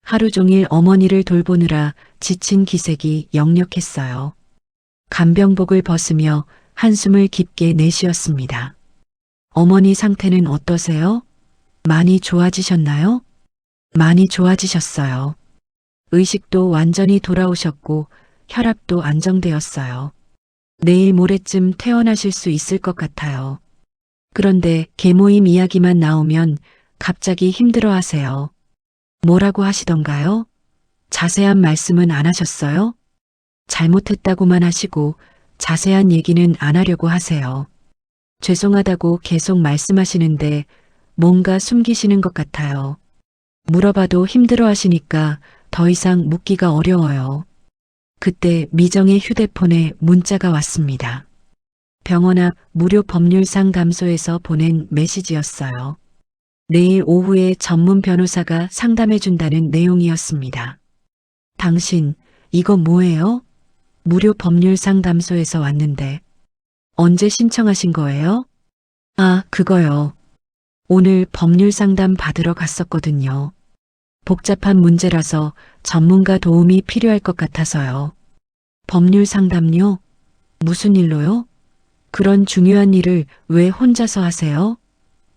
하루 종일 어머니를 돌보느라 지친 기색이 역력했어요. 간병복을 벗으며 한숨을 깊게 내쉬었습니다. 어머니 상태는 어떠세요? 많이 좋아지셨나요? 많이 좋아지셨어요. 의식도 완전히 돌아오셨고 혈압도 안정되었어요. 내일 모레쯤 퇴원하실 수 있을 것 같아요. 그런데 계모임 이야기만 나오면 갑자기 힘들어하세요. 뭐라고 하시던가요? 자세한 말씀은 안 하셨어요? 잘못했다고만 하시고 자세한 얘기는 안 하려고 하세요. 죄송하다고 계속 말씀하시는데 뭔가 숨기시는 것 같아요. 물어봐도 힘들어하시니까 더 이상 묻기가 어려워요. 그때 미정의 휴대폰에 문자가 왔습니다. 병원 앞 무료 법률 상담소에서 보낸 메시지였어요. 내일 오후에 전문 변호사가 상담해준다는 내용이었습니다. 당신, 이거 뭐예요? 무료 법률 상담소에서 왔는데. 언제 신청하신 거예요? 아, 그거요. 오늘 법률 상담 받으러 갔었거든요. 복잡한 문제라서 전문가 도움이 필요할 것 같아서요. 법률 상담요? 무슨 일로요? 그런 중요한 일을 왜 혼자서 하세요?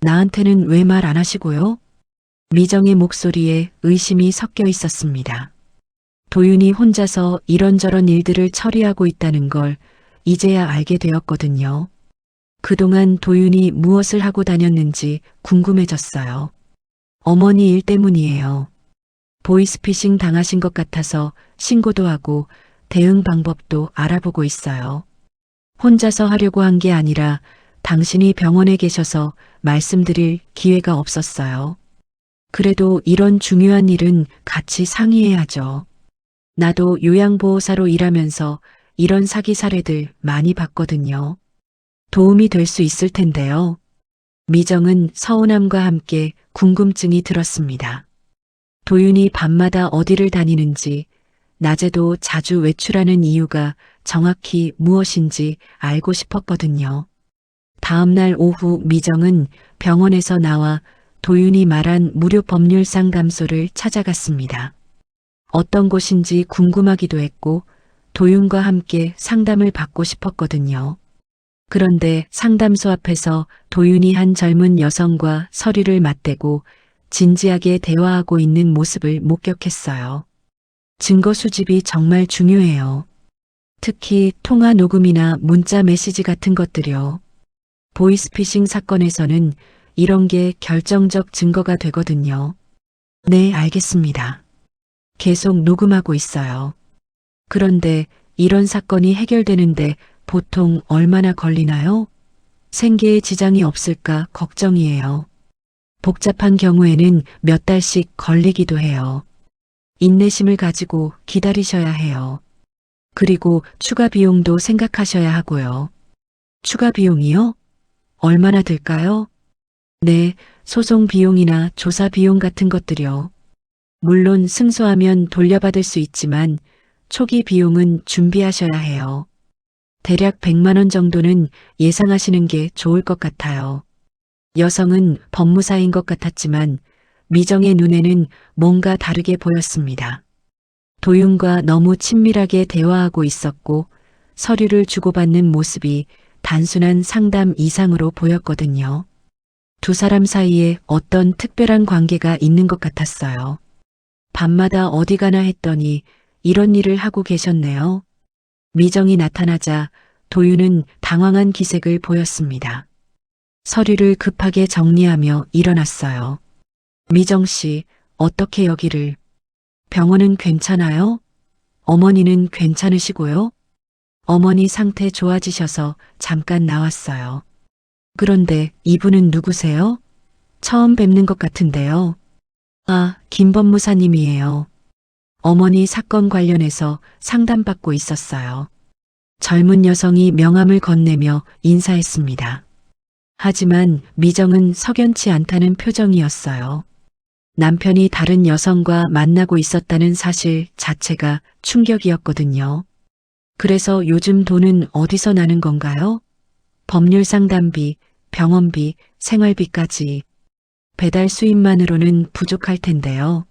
나한테는 왜 말 안 하시고요? 미정의 목소리에 의심이 섞여 있었습니다. 도윤이 혼자서 이런저런 일들을 처리하고 있다는 걸 이제야 알게 되었거든요. 그동안 도윤이 무엇을 하고 다녔는지 궁금해졌어요. 어머니 일 때문이에요. 보이스피싱 당하신 것 같아서 신고도 하고 대응 방법도 알아보고 있어요. 혼자서 하려고 한 게 아니라 당신이 병원에 계셔서 말씀드릴 기회가 없었어요. 그래도 이런 중요한 일은 같이 상의해야죠. 나도 요양보호사로 일하면서 이런 사기 사례들 많이 봤거든요. 도움이 될 수 있을 텐데요. 미정은 서운함과 함께 궁금증이 들었습니다. 도윤이 밤마다 어디를 다니는지, 낮에도 자주 외출하는 이유가 정확히 무엇인지 알고 싶었거든요. 다음 날 오후 미정은 병원에서 나와 도윤이 말한 무료 법률 상담소를 찾아갔습니다. 어떤 곳인지 궁금하기도 했고 도윤과 함께 상담을 받고 싶었거든요. 그런데 상담소 앞에서 도윤이 한 젊은 여성과 서류를 맞대고 진지하게 대화하고 있는 모습을 목격했어요. 증거 수집이 정말 중요해요. 특히 통화 녹음이나 문자 메시지 같은 것들이요. 보이스피싱 사건에서는 이런 게 결정적 증거가 되거든요. 네, 알겠습니다. 계속 녹음하고 있어요. 그런데 이런 사건이 해결되는데 보통 얼마나 걸리나요? 생계에 지장이 없을까 걱정이에요. 복잡한 경우에는 몇 달씩 걸리기도 해요. 인내심을 가지고 기다리셔야 해요. 그리고 추가 비용도 생각하셔야 하고요. 추가 비용이요? 얼마나 들까요? 네, 소송 비용이나 조사 비용 같은 것들이요. 물론 승소하면 돌려받을 수 있지만 초기 비용은 준비하셔야 해요. 대략 100만 원 정도는 예상하시는 게 좋을 것 같아요. 여성은 법무사인 것 같았지만 미정의 눈에는 뭔가 다르게 보였습니다. 도윤과 너무 친밀하게 대화하고 있었고 서류를 주고받는 모습이 단순한 상담 이상으로 보였거든요. 두 사람 사이에 어떤 특별한 관계가 있는 것 같았어요. 밤마다 어디 가나 했더니 이런 일을 하고 계셨네요. 미정이 나타나자 도윤은 당황한 기색을 보였습니다. 서류를 급하게 정리하며 일어났어요. 미정 씨, 어떻게 여기를? 병원은 괜찮아요? 어머니는 괜찮으시고요? 어머니 상태 좋아지셔서 잠깐 나왔어요. 그런데 이분은 누구세요? 처음 뵙는 것 같은데요. 아, 김 법무사님이에요. 어머니 사건 관련해서 상담받고 있었어요. 젊은 여성이 명함을 건네며 인사했습니다. 하지만 미정은 석연치 않다는 표정이었어요. 남편이 다른 여성과 만나고 있었다는 사실 자체가 충격이었거든요. 그래서 요즘 돈은 어디서 나는 건가요? 법률 상담비, 병원비, 생활비까지. 배달 수입만으로는 부족할 텐데요.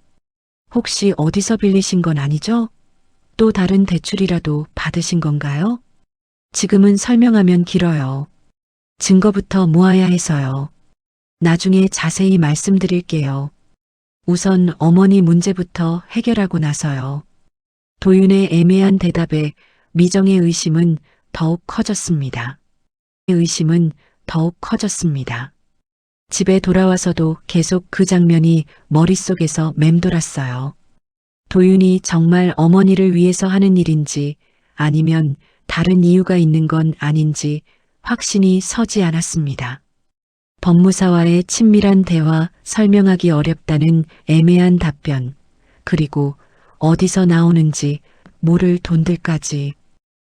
혹시 어디서 빌리신 건 아니죠? 또 다른 대출이라도 받으신 건가요? 지금은 설명하면 길어요. 증거부터 모아야 해서요. 나중에 자세히 말씀드릴게요. 우선 어머니 문제부터 해결하고 나서요. 도윤의 애매한 대답에 미정의 의심은 더욱 커졌습니다. 의심은 더욱 커졌습니다. 집에 돌아와서도 계속 그 장면이 머릿속에서 맴돌았어요. 도윤이 정말 어머니를 위해서 하는 일인지 아니면 다른 이유가 있는 건 아닌지 확신이 서지 않았습니다. 법무사와의 친밀한 대화, 설명하기 어렵다는 애매한 답변, 그리고 어디서 나오는지 모를 돈들까지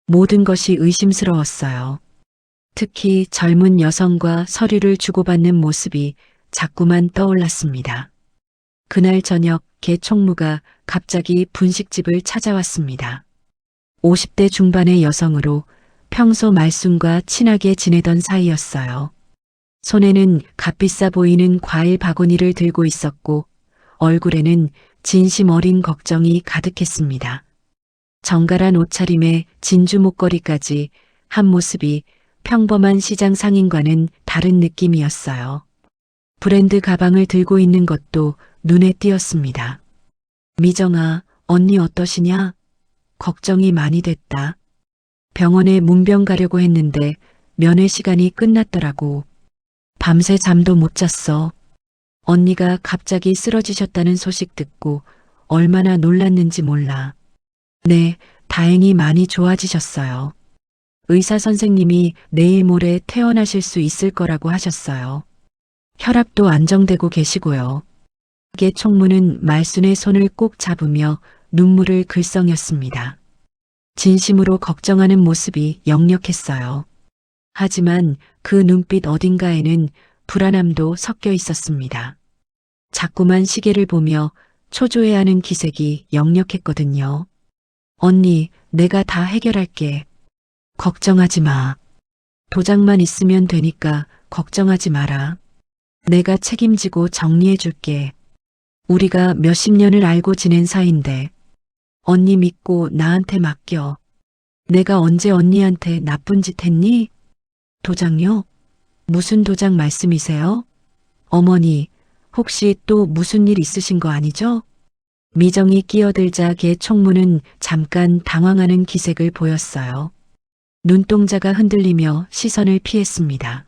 모든 것이 의심스러웠어요. 특히 젊은 여성과 서류를 주고받는 모습이 자꾸만 떠올랐습니다. 그날 저녁 개 총무가 갑자기 분식집을 찾아왔습니다. 50대 중반의 여성으로 평소 말순과 친하게 지내던 사이였어요. 손에는 값비싸 보이는 과일 바구니를 들고 있었고 얼굴에는 진심 어린 걱정이 가득했습니다. 정갈한 옷차림에 진주 목걸이까지 한 모습이 평범한 시장 상인과는 다른 느낌이었어요. 브랜드 가방을 들고 있는 것도 눈에 띄었습니다. 미정아, 언니 어떠시냐? 걱정이 많이 됐다. 병원에 문병 가려고 했는데 면회 시간이 끝났더라고. 밤새 잠도 못 잤어. 언니가 갑자기 쓰러지셨다는 소식 듣고 얼마나 놀랐는지 몰라. 네, 다행히 많이 좋아지셨어요. 의사 선생님이 내일 모레 퇴원하실 수 있을 거라고 하셨어요. 혈압도 안정되고 계시고요. 개 총무는 말순의 손을 꼭 잡으며 눈물을 글썽였습니다. 진심으로 걱정하는 모습이 역력했어요. 하지만 그 눈빛 어딘가에는 불안함도 섞여 있었습니다. 자꾸만 시계를 보며 초조해하는 기색이 역력했거든요. 언니, 내가 다 해결할게. 걱정하지 마. 도장만 있으면 되니까 걱정하지 마라. 내가 책임지고 정리해줄게. 우리가 몇십 년을 알고 지낸 사이인데 언니 믿고 나한테 맡겨. 내가 언제 언니한테 나쁜 짓 했니? 도장요? 무슨 도장 말씀이세요? 어머니, 혹시 또 무슨 일 있으신 거 아니죠? 미정이 끼어들자 걔 총무는 잠깐 당황하는 기색을 보였어요. 눈동자가 흔들리며 시선을 피했습니다.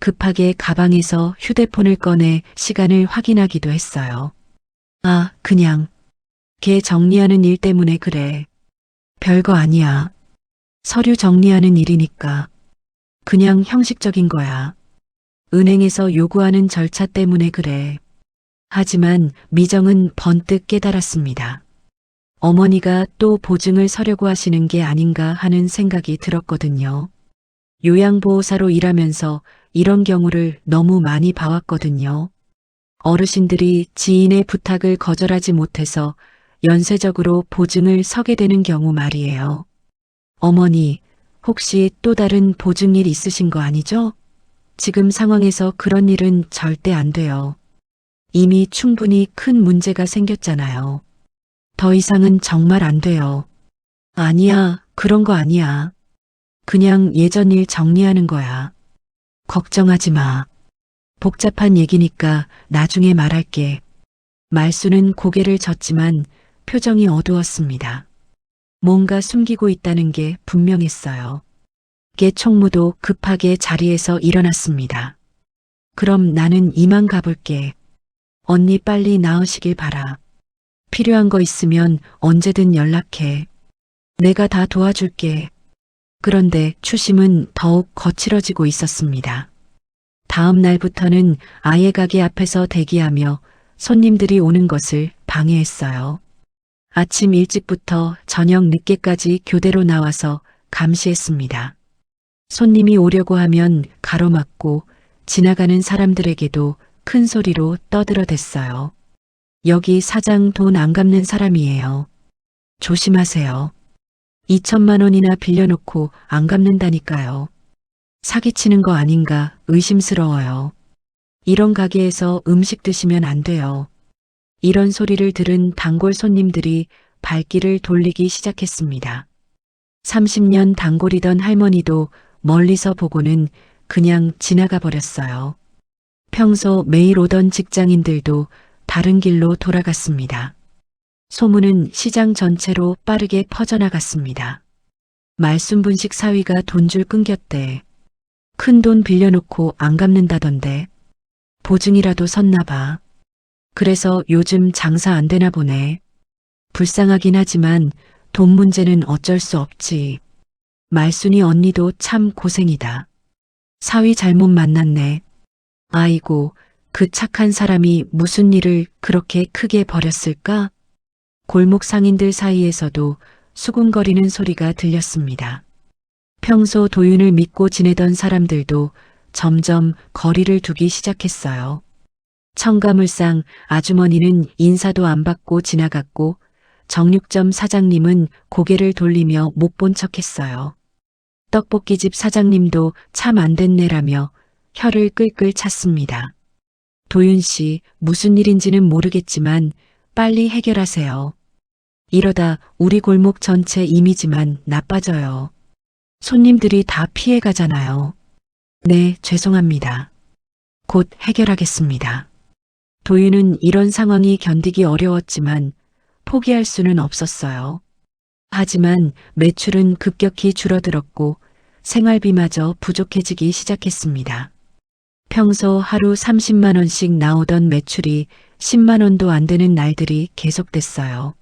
급하게 가방에서 휴대폰을 꺼내 시간을 확인하기도 했어요. 아, 그냥 걔 정리하는 일 때문에 그래. 별거 아니야. 서류 정리하는 일이니까. 그냥 형식적인 거야. 은행에서 요구하는 절차 때문에 그래. 하지만 미정은 번뜩 깨달았습니다. 어머니가 또 보증을 서려고 하시는 게 아닌가 하는 생각이 들었거든요. 요양보호사로 일하면서 이런 경우를 너무 많이 봐왔거든요. 어르신들이 지인의 부탁을 거절하지 못해서 연쇄적으로 보증을 서게 되는 경우 말이에요. 어머니, 혹시 또 다른 보증일 있으신 거 아니죠? 지금 상황에서 그런 일은 절대 안 돼요. 이미 충분히 큰 문제가 생겼잖아요. 더 이상은 정말 안 돼요. 아니야, 그런 거 아니야. 그냥 예전 일 정리하는 거야. 걱정하지 마. 복잡한 얘기니까 나중에 말할게. 말수는 고개를 젓지만 표정이 어두웠습니다. 뭔가 숨기고 있다는 게 분명했어요. 개 총무도 급하게 자리에서 일어났습니다. 그럼 나는 이만 가볼게. 언니 빨리 나으시길 바라. 필요한 거 있으면 언제든 연락해. 내가 다 도와줄게. 그런데 추심은 더욱 거칠어지고 있었습니다. 다음 날부터는 아예 가게 앞에서 대기하며 손님들이 오는 것을 방해했어요. 아침 일찍부터 저녁 늦게까지 교대로 나와서 감시했습니다. 손님이 오려고 하면 가로막고 지나가는 사람들에게도 큰 소리로 떠들어댔어요. 여기 사장 돈 안 갚는 사람이에요. 조심하세요. 2천만 원이나 빌려놓고 안 갚는다니까요. 사기치는 거 아닌가 의심스러워요. 이런 가게에서 음식 드시면 안 돼요. 이런 소리를 들은 단골 손님들이 발길을 돌리기 시작했습니다. 30년 단골이던 할머니도 멀리서 보고는 그냥 지나가 버렸어요. 평소 매일 오던 직장인들도 다른 길로 돌아갔습니다. 소문은 시장 전체로 빠르게 퍼져나갔습니다. 말순분식 사위가 돈줄 끊겼대. 큰 돈 빌려놓고 안 갚는다던데. 보증이라도 섰나 봐. 그래서 요즘 장사 안 되나 보네. 불쌍하긴 하지만 돈 문제는 어쩔 수 없지. 말순이 언니도 참 고생이다. 사위 잘못 만났네. 아이고, 그 착한 사람이 무슨 일을 그렇게 크게 벌였을까? 골목 상인들 사이에서도 수군거리는 소리가 들렸습니다. 평소 도윤을 믿고 지내던 사람들도 점점 거리를 두기 시작했어요. 청가물상 아주머니는 인사도 안 받고 지나갔고 정육점 사장님은 고개를 돌리며 못 본 척했어요. 떡볶이집 사장님도 참 안 됐네라며 혀를 끌끌 찼습니다. 도윤 씨, 무슨 일인지는 모르겠지만 빨리 해결하세요. 이러다 우리 골목 전체 이미지만 나빠져요. 손님들이 다 피해가잖아요. 네, 죄송합니다. 곧 해결하겠습니다. 도윤은 이런 상황이 견디기 어려웠지만 포기할 수는 없었어요. 하지만 매출은 급격히 줄어들었고 생활비마저 부족해지기 시작했습니다. 평소 하루 30만 원씩 나오던 매출이 10만 원도 안 되는 날들이 계속됐어요.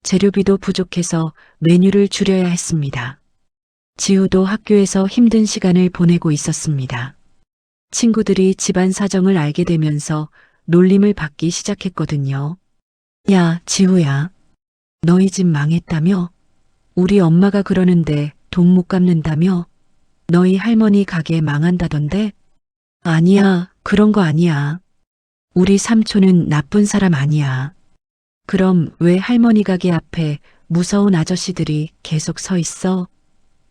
재료비도 부족해서 메뉴를 줄여야 했습니다. 지우도 학교에서 힘든 시간을 보내고 있었습니다. 친구들이 집안 사정을 알게 되면서 놀림을 받기 시작했거든요. 야, 지우야. 너희 집 망했다며? 우리 엄마가 그러는데 돈 못 갚는다며? 너희 할머니 가게 망한다던데? 아니야, 그런 거 아니야. 우리 삼촌은 나쁜 사람 아니야. 그럼 왜 할머니 가게 앞에 무서운 아저씨들이 계속 서 있어?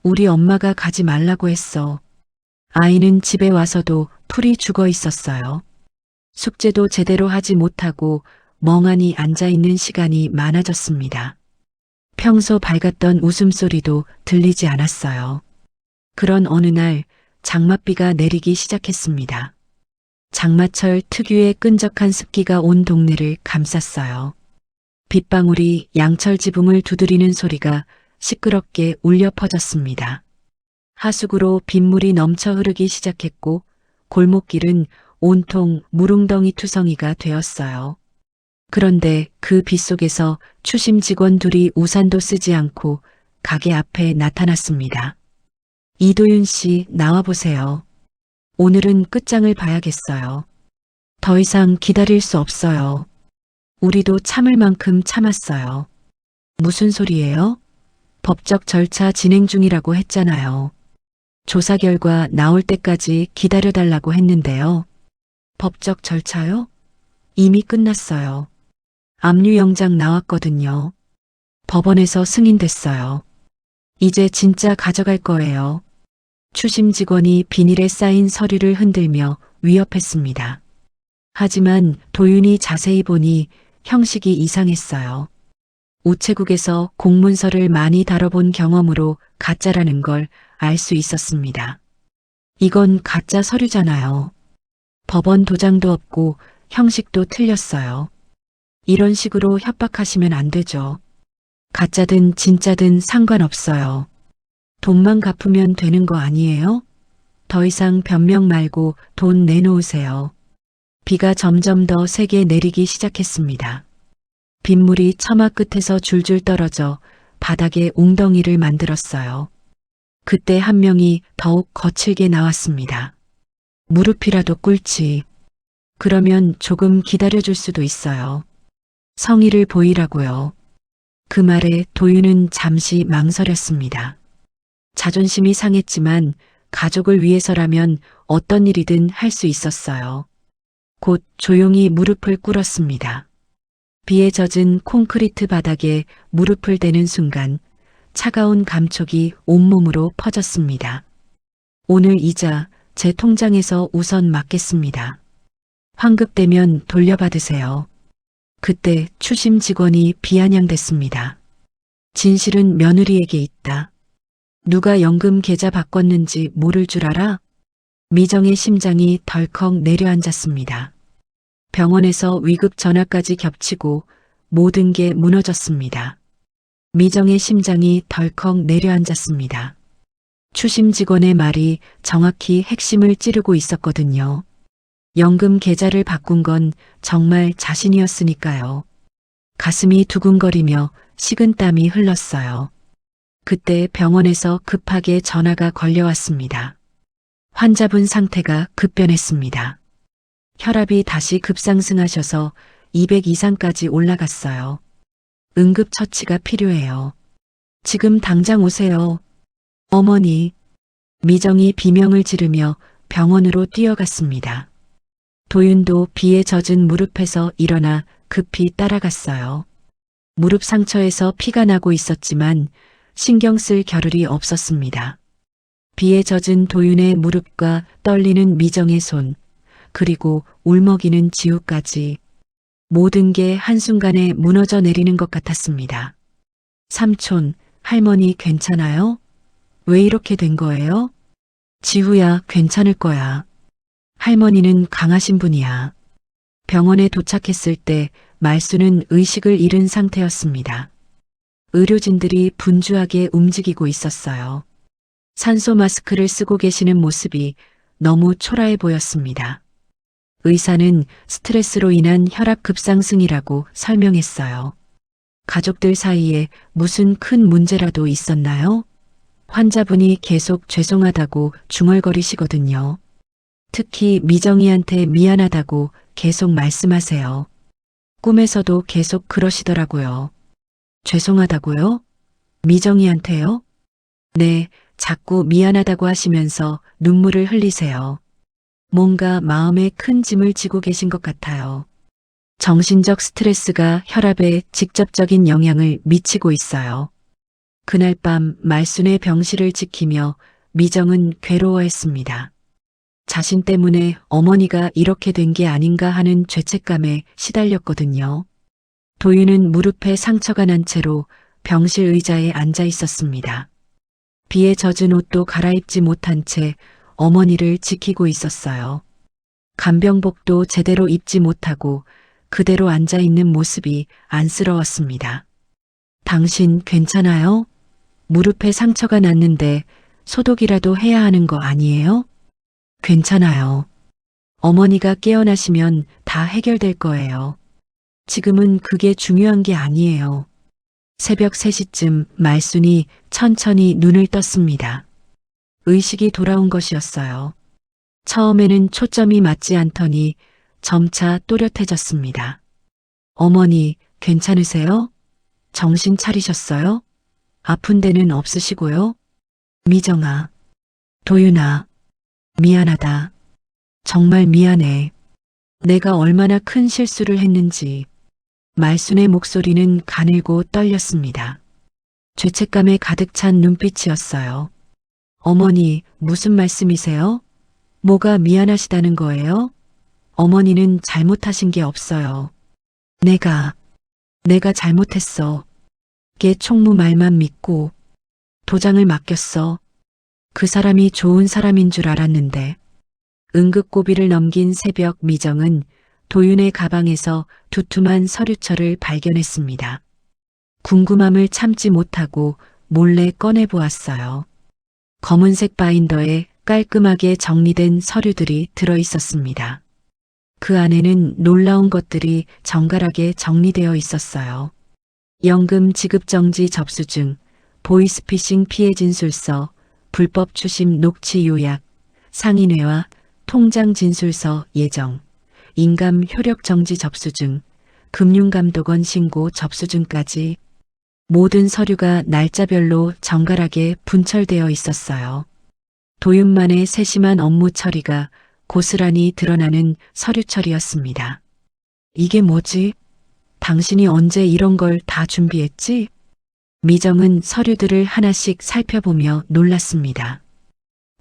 우리 엄마가 가지 말라고 했어. 아이는 집에 와서도 풀이 죽어 있었어요. 숙제도 제대로 하지 못하고 멍하니 앉아 있는 시간이 많아졌습니다. 평소 밝았던 웃음소리도 들리지 않았어요. 그런 어느 날 장맛비가 내리기 시작했습니다. 장마철 특유의 끈적한 습기가 온 동네를 감쌌어요. 빗방울이 양철 지붕을 두드리는 소리가 시끄럽게 울려 퍼졌습니다. 하수구로 빗물이 넘쳐 흐르기 시작했고 골목길은 온통 무릉덩이 투성이가 되었어요. 그런데 그 빗속에서 추심 직원 둘이 우산도 쓰지 않고 가게 앞에 나타났습니다. 이도윤 씨, 나와보세요. 오늘은 끝장을 봐야겠어요. 더 이상 기다릴 수 없어요. 우리도 참을 만큼 참았어요. 무슨 소리예요? 법적 절차 진행 중이라고 했잖아요. 조사 결과 나올 때까지 기다려달라고 했는데요. 법적 절차요? 이미 끝났어요. 압류영장 나왔거든요. 법원에서 승인됐어요. 이제 진짜 가져갈 거예요. 추심 직원이 비닐에 쌓인 서류를 흔들며 위협했습니다. 하지만 도윤이 자세히 보니 형식이 이상했어요. 우체국에서 공문서를 많이 다뤄본 경험으로 가짜라는 걸 알 수 있었습니다. 이건 가짜 서류잖아요. 법원 도장도 없고 형식도 틀렸어요. 이런 식으로 협박하시면 안 되죠. 가짜든 진짜든 상관없어요. 돈만 갚으면 되는 거 아니에요? 더 이상 변명 말고 돈 내놓으세요. 비가 점점 더 세게 내리기 시작했습니다. 빗물이 처마 끝에서 줄줄 떨어져 바닥에 웅덩이를 만들었어요. 그때 한 명이 더욱 거칠게 나왔습니다. 무릎이라도 꿇지. 그러면 조금 기다려줄 수도 있어요. 성의를 보이라고요. 그 말에 도윤은 잠시 망설였습니다. 자존심이 상했지만 가족을 위해서라면 어떤 일이든 할 수 있었어요. 곧 조용히 무릎을 꿇었습니다. 비에 젖은 콘크리트 바닥에 무릎을 대는 순간 차가운 감촉이 온몸으로 퍼졌습니다. 오늘 이자 제 통장에서 우선 맡겠습니다. 환급되면 돌려받으세요. 그때 추심 직원이 비아냥댔습니다. 진실은 며느리에게 있다. 누가 연금 계좌 바꿨는지 모를 줄 알아? 미정의 심장이 덜컥 내려앉았습니다. 병원에서 위급 전화까지 겹치고 모든 게 무너졌습니다. 미정의 심장이 덜컥 내려앉았습니다. 추심 직원의 말이 정확히 핵심을 찌르고 있었거든요. 연금 계좌를 바꾼 건 정말 자신이었으니까요. 가슴이 두근거리며 식은땀이 흘렀어요. 그때 병원에서 급하게 전화가 걸려왔습니다. 환자분 상태가 급변했습니다. 혈압이 다시 급상승하셔서 200 이상까지 올라갔어요. 응급처치가 필요해요. 지금 당장 오세요. 어머니. 미정이 비명을 지르며 병원으로 뛰어갔습니다. 도윤도 비에 젖은 무릎에서 일어나 급히 따라갔어요. 무릎 상처에서 피가 나고 있었지만 신경 쓸 겨를이 없었습니다. 비에 젖은 도윤의 무릎과 떨리는 미정의 손, 그리고 울먹이는 지우까지 모든 게 한순간에 무너져 내리는 것 같았습니다. 삼촌, 할머니 괜찮아요? 왜 이렇게 된 거예요? 지우야, 괜찮을 거야. 할머니는 강하신 분이야. 병원에 도착했을 때 말수는 의식을 잃은 상태였습니다. 의료진들이 분주하게 움직이고 있었어요. 산소 마스크를 쓰고 계시는 모습이 너무 초라해 보였습니다. 의사는 스트레스로 인한 혈압 급상승이라고 설명했어요. 가족들 사이에 무슨 큰 문제라도 있었나요? 환자분이 계속 죄송하다고 중얼거리시거든요. 특히 미정이한테 미안하다고 계속 말씀하세요. 꿈에서도 계속 그러시더라고요. 죄송하다고요? 미정이한테요? 네, 자꾸 미안하다고 하시면서 눈물을 흘리세요. 뭔가 마음에 큰 짐을 지고 계신 것 같아요. 정신적 스트레스가 혈압에 직접적인 영향을 미치고 있어요. 그날 밤 말순의 병실을 지키며 미정은 괴로워했습니다. 자신 때문에 어머니가 이렇게 된 게 아닌가 하는 죄책감에 시달렸거든요. 도윤은 무릎에 상처가 난 채로 병실 의자에 앉아 있었습니다. 비에 젖은 옷도 갈아입지 못한 채 어머니를 지키고 있었어요. 간병복도 제대로 입지 못하고 그대로 앉아 있는 모습이 안쓰러웠습니다. 당신 괜찮아요? 무릎에 상처가 났는데 소독이라도 해야 하는 거 아니에요? 괜찮아요. 어머니가 깨어나시면 다 해결될 거예요. 지금은 그게 중요한 게 아니에요. 새벽 3시쯤 말순이 천천히 눈을 떴습니다. 의식이 돌아온 것이었어요. 처음에는 초점이 맞지 않더니 점차 또렷해졌습니다. 어머니, 괜찮으세요? 정신 차리셨어요? 아픈 데는 없으시고요? 미정아, 도윤아, 미안하다. 정말 미안해. 내가 얼마나 큰 실수를 했는지. 말순의 목소리는 가늘고 떨렸습니다. 죄책감에 가득 찬 눈빛이었어요. 어머니, 무슨 말씀이세요? 뭐가 미안하시다는 거예요? 어머니는 잘못하신 게 없어요. 내가 잘못했어. 걔 총무 말만 믿고 도장을 맡겼어. 그 사람이 좋은 사람인 줄 알았는데. 응급고비를 넘긴 새벽 미정은 도윤의 가방에서 두툼한 서류철을 발견했습니다. 궁금함을 참지 못하고 몰래 꺼내보았어요. 검은색 바인더에 깔끔하게 정리된 서류들이 들어 있었습니다. 그 안에는 놀라운 것들이 정갈하게 정리되어 있었어요. 연금 지급정지 접수증, 보이스피싱 피해 진술서, 불법 추심 녹취 요약, 상인회와 통장 진술서 예정, 인감 효력 정지 접수증, 금융감독원 신고 접수증까지 모든 서류가 날짜별로 정갈하게 분철되어 있었어요. 도윤만의 세심한 업무 처리가 고스란히 드러나는 서류철이었습니다. 이게 뭐지? 당신이 언제 이런 걸 다 준비했지? 미정은 서류들을 하나씩 살펴보며 놀랐습니다.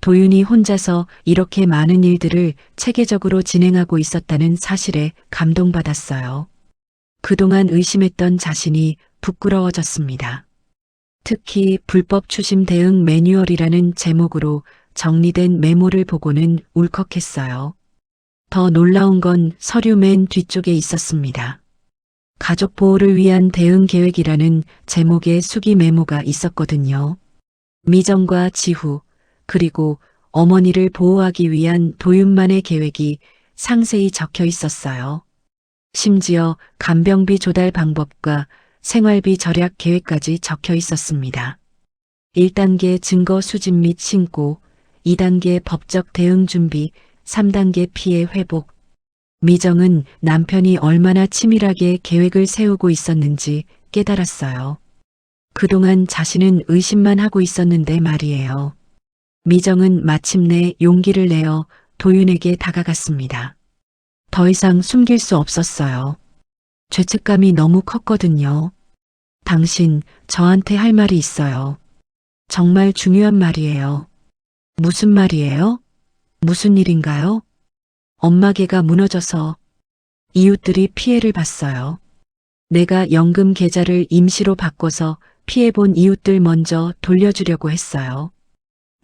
도윤이 혼자서 이렇게 많은 일들을 체계적으로 진행하고 있었다는 사실에 감동받았어요. 그동안 의심했던 자신이 부끄러워졌습니다. 특히 불법 추심 대응 매뉴얼이라는 제목으로 정리된 메모를 보고는 울컥했어요. 더 놀라운 건 서류 맨 뒤쪽에 있었습니다. 가족 보호를 위한 대응 계획이라는 제목의 수기 메모가 있었거든요. 미정과 지후, 그리고 어머니를 보호하기 위한 도윤만의 계획이 상세히 적혀 있었어요. 심지어 간병비 조달 방법과 생활비 절약 계획까지 적혀 있었습니다. 1단계 증거 수집 및 신고, 2단계 법적 대응 준비, 3단계 피해 회복. 미정은 남편이 얼마나 치밀하게 계획을 세우고 있었는지 깨달았어요. 그동안 자신은 의심만 하고 있었는데 말이에요. 미정은 마침내 용기를 내어 도윤에게 다가갔습니다. 더 이상 숨길 수 없었어요. 죄책감이 너무 컸거든요. 당신, 저한테 할 말이 있어요. 정말 중요한 말이에요. 무슨 말이에요? 무슨 일인가요? 엄마계가 무너져서 이웃들이 피해를 봤어요. 내가 연금 계좌를 임시로 바꿔서 피해본 이웃들 먼저 돌려주려고 했어요.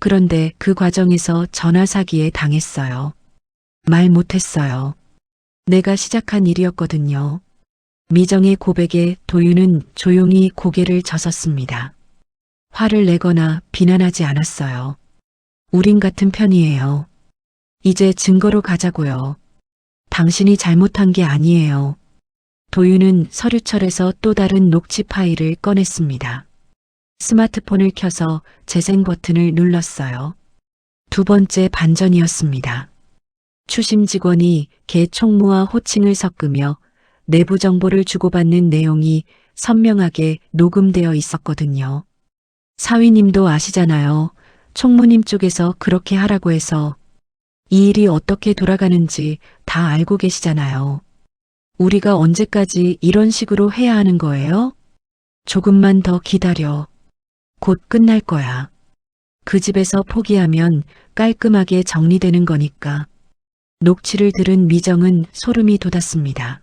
그런데 그 과정에서 전화 사기에 당했어요. 말 못했어요. 내가 시작한 일이었거든요. 미정의 고백에 도윤은 조용히 고개를 젓었습니다. 화를 내거나 비난하지 않았어요. 우린 같은 편이에요. 이제 증거로 가자고요. 당신이 잘못한 게 아니에요. 도윤은 서류철에서 또 다른 녹취 파일을 꺼냈습니다. 스마트폰을 켜서 재생 버튼을 눌렀어요. 두 번째 반전이었습니다. 추심 직원이 개 총무와 호칭을 섞으며 내부 정보를 주고받는 내용이 선명하게 녹음되어 있었거든요. 사위님도 아시잖아요. 총무님 쪽에서 그렇게 하라고 해서 이 일이 어떻게 돌아가는지 다 알고 계시잖아요. 우리가 언제까지 이런 식으로 해야 하는 거예요? 조금만 더 기다려. 곧 끝날 거야. 그 집에서 포기하면 깔끔하게 정리되는 거니까. 녹취를 들은 미정은 소름이 돋았습니다.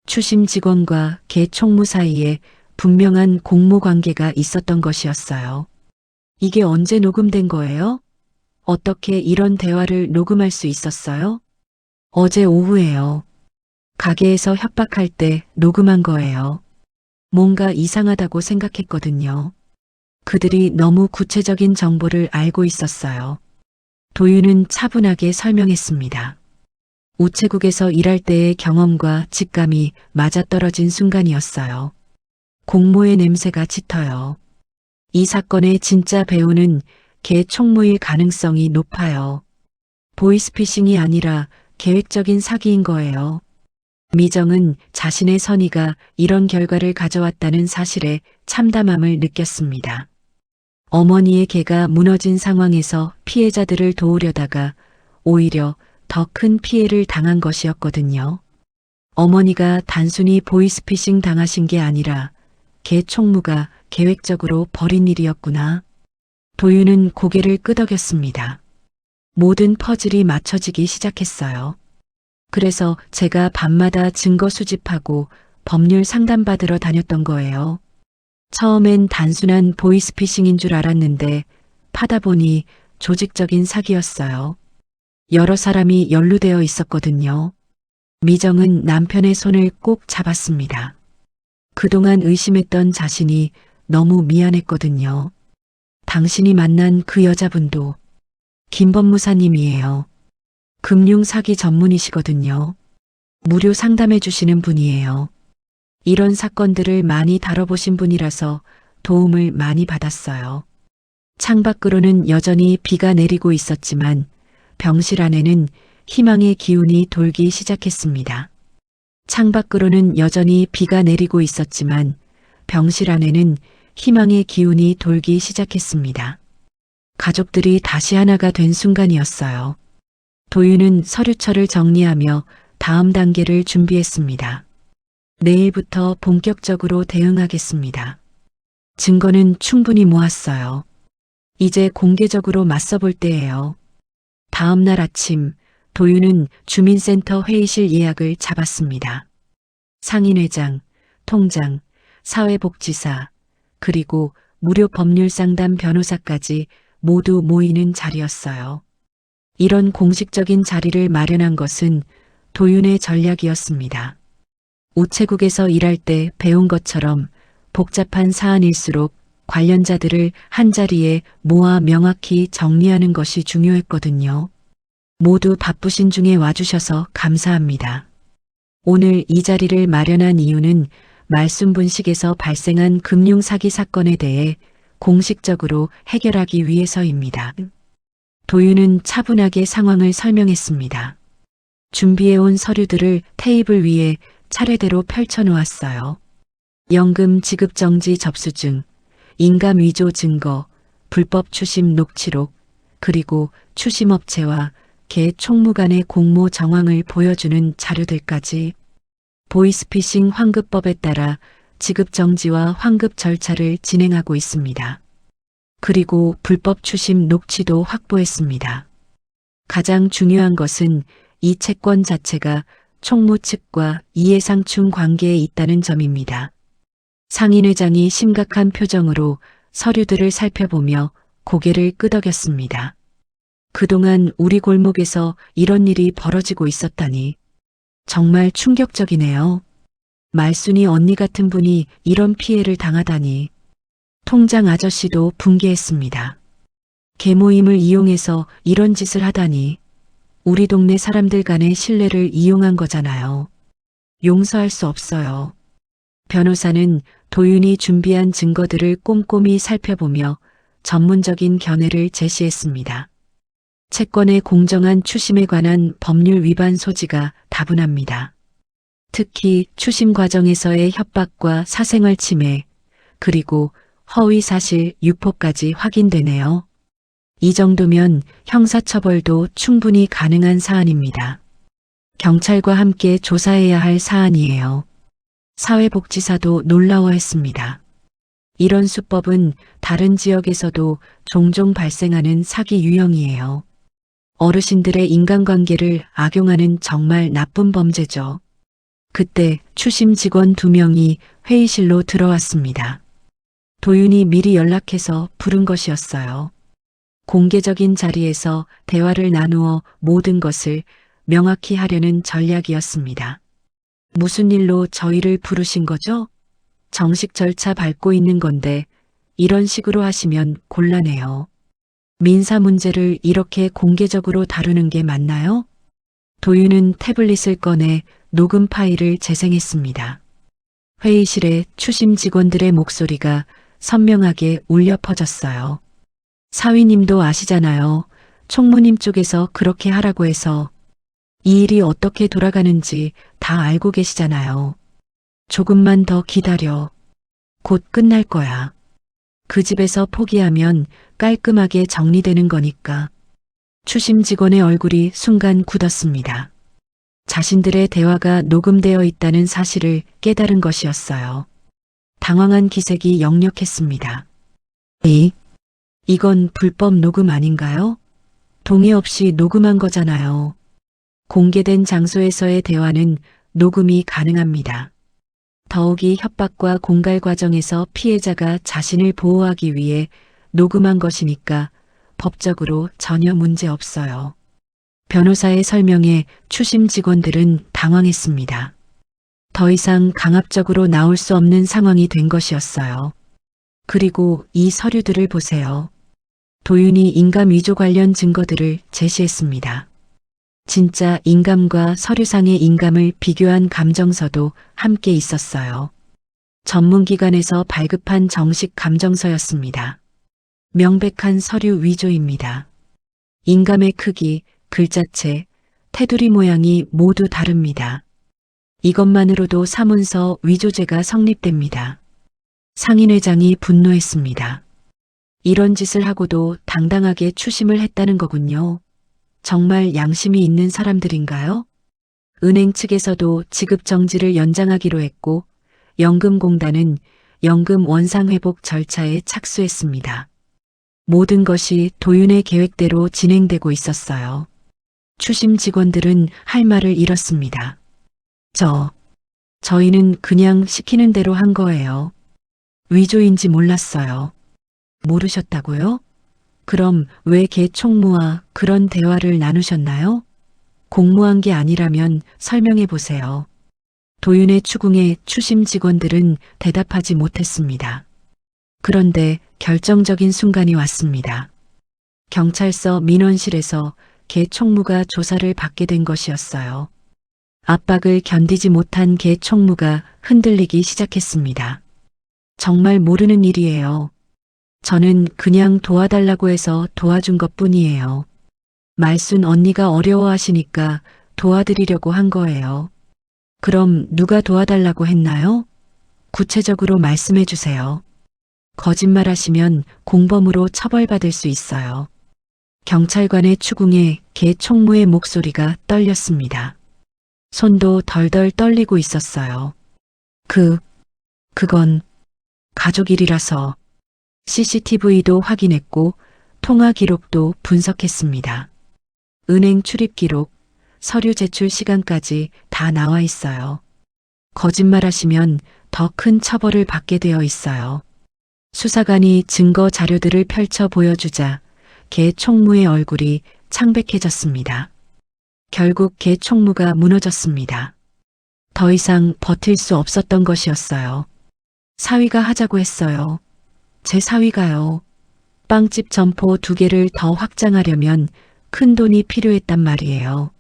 추심 직원과 개 총무 사이에 분명한 공모 관계가 있었던 것이었어요. 이게 언제 녹음된 거예요? 어떻게 이런 대화를 녹음할 수 있었어요? 어제 오후에요. 가게에서 협박할 때 녹음한 거예요. 뭔가 이상하다고 생각했거든요. 그들이 너무 구체적인 정보를 알고 있었어요. 도윤은 차분하게 설명했습니다. 우체국에서 일할 때의 경험과 직감이 맞아떨어진 순간이었어요. 공모의 냄새가 짙어요. 이 사건의 진짜 배우는 개 총무일 가능성이 높아요. 보이스피싱이 아니라 계획적인 사기인 거예요. 미정은 자신의 선의가 이런 결과를 가져왔다는 사실에 참담함을 느꼈습니다. 어머니의 개가 무너진 상황에서 피해자들을 도우려다가 오히려 더 큰 피해를 당한 것이었거든요. 어머니가 단순히 보이스피싱 당하신 게 아니라 개 총무가 계획적으로 벌인 일이었구나. 도윤은 고개를 끄덕였습니다. 모든 퍼즐이 맞춰지기 시작했어요. 그래서 제가 밤마다 증거 수집하고 법률 상담받으러 다녔던 거예요. 처음엔 단순한 보이스피싱인 줄 알았는데 파다 보니 조직적인 사기였어요. 여러 사람이 연루되어 있었거든요. 미정은 남편의 손을 꼭 잡았습니다. 그동안 의심했던 자신이 너무 미안했거든요. 당신이 만난 그 여자분도 김 법무사님이에요. 금융 사기 전문이시거든요. 무료 상담해 주시는 분이에요. 이런 사건들을 많이 다뤄보신 분이라서 도움을 많이 받았어요. 창밖으로는 여전히 비가 내리고 있었지만 병실 안에는 희망의 기운이 돌기 시작했습니다. 창밖으로는 여전히 비가 내리고 있었지만 병실 안에는 희망의 기운이 돌기 시작했습니다. 가족들이 다시 하나가 된 순간이었어요. 도윤은 서류처를 정리하며 다음 단계를 준비했습니다. 내일부터 본격적으로 대응하겠습니다. 증거는 충분히 모았어요. 이제 공개적으로 맞서볼 때예요. 다음 날 아침 도윤은 주민센터 회의실 예약을 잡았습니다. 상인회장, 통장, 사회복지사, 그리고 무료 법률상담 변호사까지 모두 모이는 자리였어요. 이런 공식적인 자리를 마련한 것은 도윤의 전략이었습니다. 우체국에서 일할 때 배운 것처럼 복잡한 사안일수록 관련자들을 한자리에 모아 명확히 정리하는 것이 중요했거든요. 모두 바쁘신 중에 와주셔서 감사합니다. 오늘 이 자리를 마련한 이유는 말순분식에서 발생한 금융사기 사건에 대해 공식적으로 해결하기 위해서입니다. 도윤은 차분하게 상황을 설명했습니다. 준비해온 서류들을 테이블 위에 차례대로 펼쳐놓았어요. 연금 지급정지 접수증, 인감 위조 증거, 불법 추심 녹취록, 그리고 추심업체와 개 총무 간의 공모 정황을 보여주는 자료들까지 보이스피싱 환급법에 따라 지급정지와 환급 절차를 진행하고 있습니다. 그리고 불법 추심 녹취도 확보했습니다. 가장 중요한 것은 이 채권 자체가 총무 측과 이해상충 관계에 있다는 점입니다. 상인회장이 심각한 표정으로 서류들을 살펴보며 고개를 끄덕였습니다. 그동안 우리 골목에서 이런 일이 벌어지고 있었다니 정말 충격적이네요. 말순이 언니 같은 분이 이런 피해를 당하다니. 통장 아저씨도 분개했습니다. 개모임을 이용해서 이런 짓을 하다니. 우리 동네 사람들 간의 신뢰를 이용한 거잖아요. 용서할 수 없어요. 변호사는 도윤이 준비한 증거들을 꼼꼼히 살펴보며 전문적인 견해를 제시했습니다. 채권의 공정한 추심에 관한 법률 위반 소지가 다분합니다. 특히 추심 과정에서의 협박과 사생활 침해, 그리고 허위 사실 유포까지 확인되네요. 이 정도면 형사처벌도 충분히 가능한 사안입니다. 경찰과 함께 조사해야 할 사안이에요. 사회복지사도 놀라워했습니다. 이런 수법은 다른 지역에서도 종종 발생하는 사기 유형이에요. 어르신들의 인간관계를 악용하는 정말 나쁜 범죄죠. 그때 추심 직원 2명이 회의실로 들어왔습니다. 도윤이 미리 연락해서 부른 것이었어요. 공개적인 자리에서 대화를 나누어 모든 것을 명확히 하려는 전략이었습니다. 무슨 일로 저희를 부르신 거죠? 정식 절차 밟고 있는 건데 이런 식으로 하시면 곤란해요. 민사 문제를 이렇게 공개적으로 다루는 게 맞나요? 도윤은 태블릿을 꺼내 녹음 파일을 재생했습니다. 회의실에 추심 직원들의 목소리가 선명하게 울려 퍼졌어요. 사위님도 아시잖아요. 총무님 쪽에서 그렇게 하라고 해서 이 일이 어떻게 돌아가는지 다 알고 계시잖아요. 조금만 더 기다려. 곧 끝날 거야. 그 집에서 포기하면 깔끔하게 정리되는 거니까. 추심 직원의 얼굴이 순간 굳었습니다. 자신들의 대화가 녹음되어 있다는 사실을 깨달은 것이었어요. 당황한 기색이 역력했습니다. 이건 불법 녹음 아닌가요? 동의 없이 녹음한 거잖아요. 공개된 장소에서의 대화는 녹음이 가능합니다. 더욱이 협박과 공갈 과정에서 피해자가 자신을 보호하기 위해 녹음한 것이니까 법적으로 전혀 문제 없어요. 변호사의 설명에 추심 직원들은 당황했습니다. 더 이상 강압적으로 나올 수 없는 상황이 된 것이었어요. 그리고 이 서류들을 보세요. 도윤이 인감 위조 관련 증거들을 제시했습니다. 진짜 인감과 서류상의 인감을 비교한 감정서도 함께 있었어요. 전문기관에서 발급한 정식 감정서였습니다. 명백한 서류 위조입니다. 인감의 크기, 글자체, 테두리 모양이 모두 다릅니다. 이것만으로도 사문서 위조죄가 성립됩니다. 상인회장이 분노했습니다. 이런 짓을 하고도 당당하게 추심을 했다는 거군요. 정말 양심이 있는 사람들인가요? 은행 측에서도 지급 정지를 연장하기로 했고 연금공단은 연금 원상회복 절차에 착수했습니다. 모든 것이 도윤의 계획대로 진행되고 있었어요. 추심 직원들은 할 말을 잃었습니다. 저희는 그냥 시키는 대로 한 거예요. 위조인지 몰랐어요. 모르셨다고요? 그럼 왜 개 총무와 그런 대화를 나누셨나요? 공모한 게 아니라면 설명해 보세요. 도윤의 추궁에 추심 직원들은 대답하지 못했습니다. 그런데 결정적인 순간이 왔습니다. 경찰서 민원실에서 개 총무가 조사를 받게 된 것이었어요. 압박을 견디지 못한 개 총무가 흔들리기 시작했습니다. 정말 모르는 일이에요. 저는 그냥 도와달라고 해서 도와준 것뿐이에요. 말순 언니가 어려워하시니까 도와드리려고 한 거예요. 그럼 누가 도와달라고 했나요? 구체적으로 말씀해 주세요. 거짓말하시면 공범으로 처벌받을 수 있어요. 경찰관의 추궁에 개 총무의 목소리가 떨렸습니다. 손도 덜덜 떨리고 있었어요. 그건 가족 일이라서. CCTV도 확인했고 통화 기록도 분석했습니다. 은행 출입 기록, 서류 제출 시간까지 다 나와 있어요. 거짓말하시면 더 큰 처벌을 받게 되어 있어요. 수사관이 증거 자료들을 펼쳐 보여주자 개 총무의 얼굴이 창백해졌습니다. 결국 개 총무가 무너졌습니다. 더 이상 버틸 수 없었던 것이었어요. 사위가 하자고 했어요. 제 사위가요. 빵집 점포 2개를 더 확장하려면 큰 돈이 필요했단 말이에요.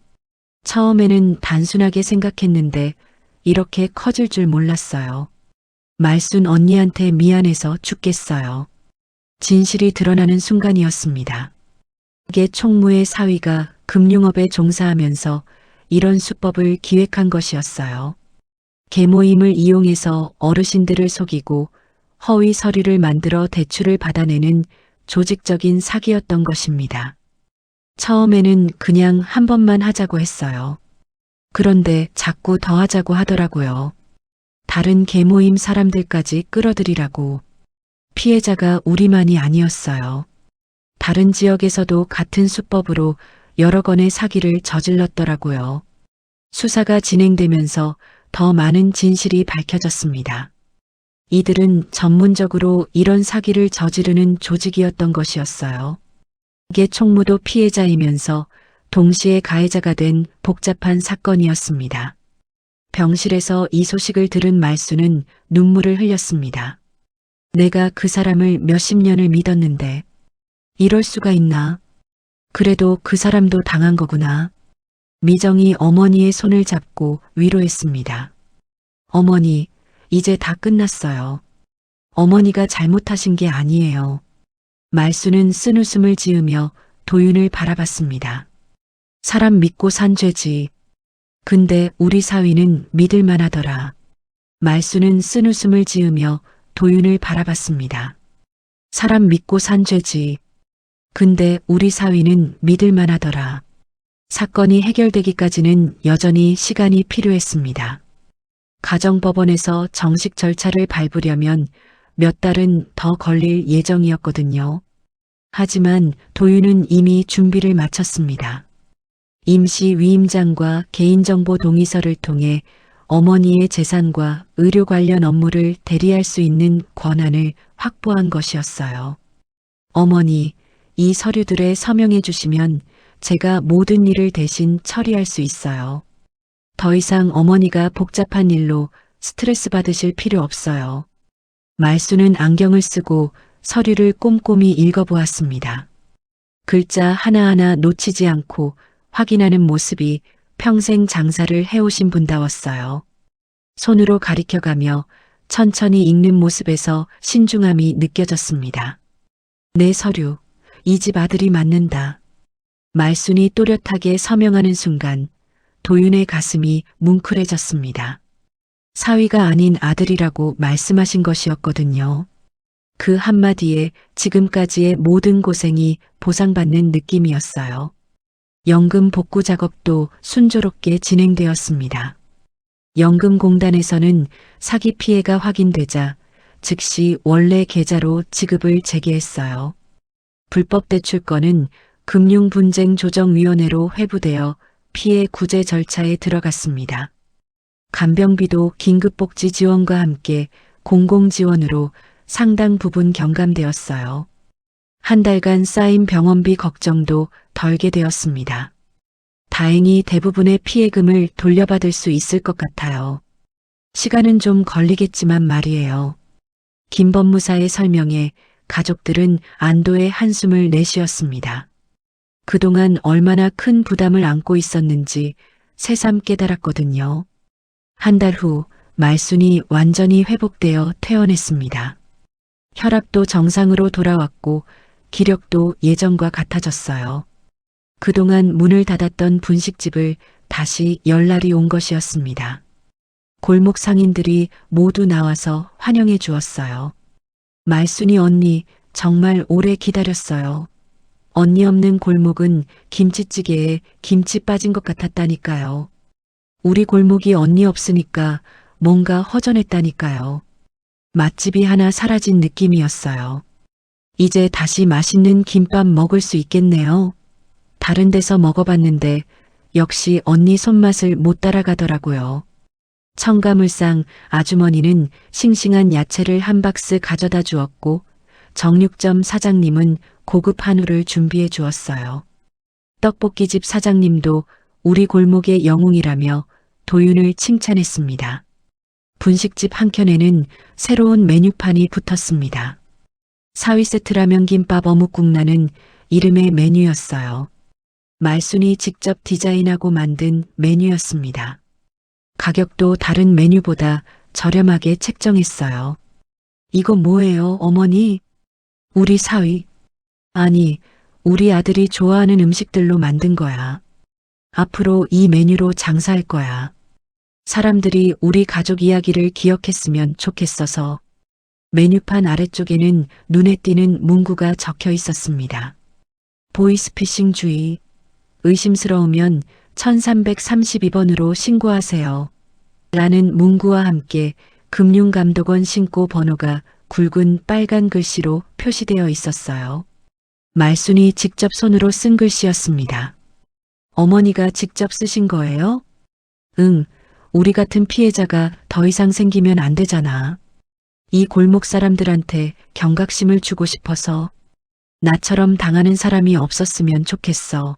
처음에는 단순하게 생각했는데 이렇게 커질 줄 몰랐어요. 말순 언니한테 미안해서 죽겠어요. 진실이 드러나는 순간이었습니다. 개 총무의 사위가 금융업에 종사하면서 이런 수법을 기획한 것이었어요. 계모임을 이용해서 어르신들을 속이고 허위 서류를 만들어 대출을 받아내는 조직적인 사기였던 것입니다. 처음에는 그냥 한 번만 하자고 했어요. 그런데 자꾸 더 하자고 하더라고요. 다른 계모임 사람들까지 끌어들이라고. 피해자가 우리만이 아니었어요. 다른 지역에서도 같은 수법으로 여러 건의 사기를 저질렀더라고요. 수사가 진행되면서 더 많은 진실이 밝혀졌습니다. 이들은 전문적으로 이런 사기를 저지르는 조직이었던 것이었어요. 이게 총무도 피해자이면서 동시에 가해자가 된 복잡한 사건이었습니다. 병실에서 이 소식을 들은 말수는 눈물을 흘렸습니다. 내가 그 사람을 몇십 년을 믿었는데 이럴 수가 있나? 그래도 그 사람도 당한 거구나. 미정이 어머니의 손을 잡고 위로했습니다. 어머니, 이제 다 끝났어요. 어머니가 잘못하신 게 아니에요. 말수는 쓴웃음을 지으며 도윤을 바라봤습니다. 사람 믿고 산 죄지. 근데 우리 사위는 믿을만 하더라. 말수는 쓴웃음을 지으며 도윤을 바라봤습니다. 사람 믿고 산 죄지. 근데 우리 사위는 믿을만 하더라. 사건이 해결되기까지는 여전히 시간이 필요했습니다. 가정법원에서 정식 절차를 밟으려면 몇 달은 더 걸릴 예정이었거든요. 하지만 도윤은 이미 준비를 마쳤습니다. 임시 위임장과 개인정보 동의서를 통해 어머니의 재산과 의료 관련 업무를 대리할 수 있는 권한을 확보한 것이었어요. 어머니, 이 서류들에 서명해 주시면 제가 모든 일을 대신 처리할 수 있어요. 더 이상 어머니가 복잡한 일로 스트레스 받으실 필요 없어요. 말수는 안경을 쓰고 서류를 꼼꼼히 읽어보았습니다. 글자 하나하나 놓치지 않고 확인하는 모습이 평생 장사를 해오신 분다웠어요. 손으로 가리켜가며 천천히 읽는 모습에서 신중함이 느껴졌습니다. 내 서류, 이 집 아들이 맞는다. 말순이 또렷하게 서명하는 순간 도윤의 가슴이 뭉클해졌습니다. 사위가 아닌 아들이라고 말씀하신 것이었거든요. 그 한마디에 지금까지의 모든 고생이 보상받는 느낌이었어요. 연금 복구 작업도 순조롭게 진행되었습니다. 연금공단에서는 사기 피해가 확인되자 즉시 원래 계좌로 지급을 재개했어요. 불법 대출 건은 금융분쟁조정위원회로 회부되어 피해 구제 절차에 들어갔습니다. 간병비도 긴급복지 지원과 함께 공공지원으로 상당 부분 경감되었어요. 한 달간 쌓인 병원비 걱정도 덜게 되었습니다. 다행히 대부분의 피해금을 돌려받을 수 있을 것 같아요. 시간은 좀 걸리겠지만 말이에요. 김 법무사의 설명에 가족들은 안도의 한숨을 내쉬었습니다. 그동안 얼마나 큰 부담을 안고 있었는지 새삼 깨달았거든요. 한 달 후 말순이 완전히 회복되어 퇴원했습니다. 혈압도 정상으로 돌아왔고 기력도 예전과 같아졌어요. 그동안 문을 닫았던 분식집을 다시 열 날이 온 것이었습니다. 골목 상인들이 모두 나와서 환영해 주었어요. 말순이 언니 정말 오래 기다렸어요. 언니 없는 골목은 김치찌개에 김치 빠진 것 같았다니까요. 우리 골목이 언니 없으니까 뭔가 허전했다니까요. 맛집이 하나 사라진 느낌이었어요. 이제 다시 맛있는 김밥 먹을 수 있겠네요. 다른 데서 먹어봤는데 역시 언니 손맛을 못 따라가더라고요. 첨가물상 아주머니는 싱싱한 야채를 한 박스 가져다 주었고 정육점 사장님은 고급 한우를 준비해 주었어요. 떡볶이집 사장님도 우리 골목의 영웅이라며 도윤을 칭찬했습니다. 분식집 한켠에는 새로운 메뉴판이 붙었습니다. 사위 세트라면 김밥 어묵국라는 이름의 메뉴였어요. 말순이 직접 디자인하고 만든 메뉴였습니다. 가격도 다른 메뉴보다 저렴하게 책정했어요. 이거 뭐예요, 어머니? 우리 사위. 아니, 우리 아들이 좋아하는 음식들로 만든 거야. 앞으로 이 메뉴로 장사할 거야. 사람들이 우리 가족 이야기를 기억했으면 좋겠어서. 메뉴판 아래쪽에는 눈에 띄는 문구가 적혀 있었습니다. 보이스피싱 주의. 의심스러우면 1332번으로 신고하세요. 라는 문구와 함께 금융감독원 신고 번호가 굵은 빨간 글씨로 표시되어 있었어요. 말순이 직접 손으로 쓴 글씨였습니다. 어머니가 직접 쓰신 거예요? 응, 우리 같은 피해자가 더 이상 생기면 안 되잖아. 이 골목 사람들한테 경각심을 주고 싶어서 나처럼 당하는 사람이 없었으면 좋겠어.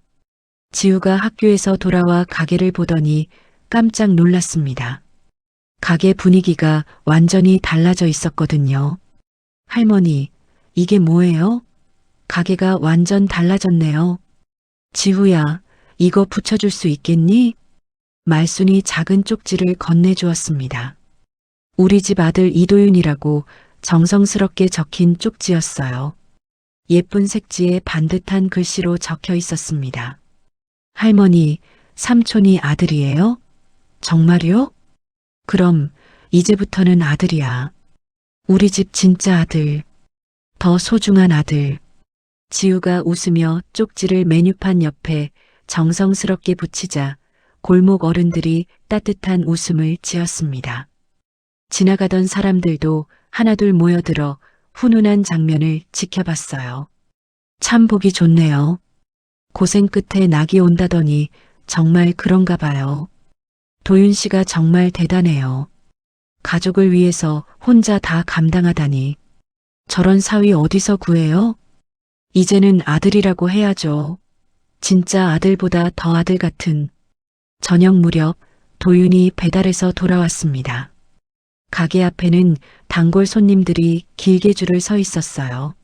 지우가 학교에서 돌아와 가게를 보더니 깜짝 놀랐습니다. 가게 분위기가 완전히 달라져 있었거든요. 할머니, 이게 뭐예요? 가게가 완전 달라졌네요. 지우야, 이거 붙여줄 수 있겠니? 말순이 작은 쪽지를 건네주었습니다. 우리 집 아들 이도윤이라고 정성스럽게 적힌 쪽지였어요. 예쁜 색지에 반듯한 글씨로 적혀 있었습니다. 할머니, 삼촌이 아들이에요? 정말요? 그럼 이제부터는 아들이야. 우리 집 진짜 아들. 더 소중한 아들. 지우가 웃으며 쪽지를 메뉴판 옆에 정성스럽게 붙이자 골목 어른들이 따뜻한 웃음을 지었습니다. 지나가던 사람들도 하나둘 모여들어 훈훈한 장면을 지켜봤어요. 참 보기 좋네요. 고생 끝에 낙이 온다더니 정말 그런가 봐요. 도윤 씨가 정말 대단해요. 가족을 위해서 혼자 다 감당하다니. 저런 사위 어디서 구해요? 이제는 아들이라고 해야죠. 진짜 아들보다 더 아들 같은. 저녁 무렵 도윤이 배달해서 돌아왔습니다. 가게 앞에는 단골 손님들이 길게 줄을 서 있었어요.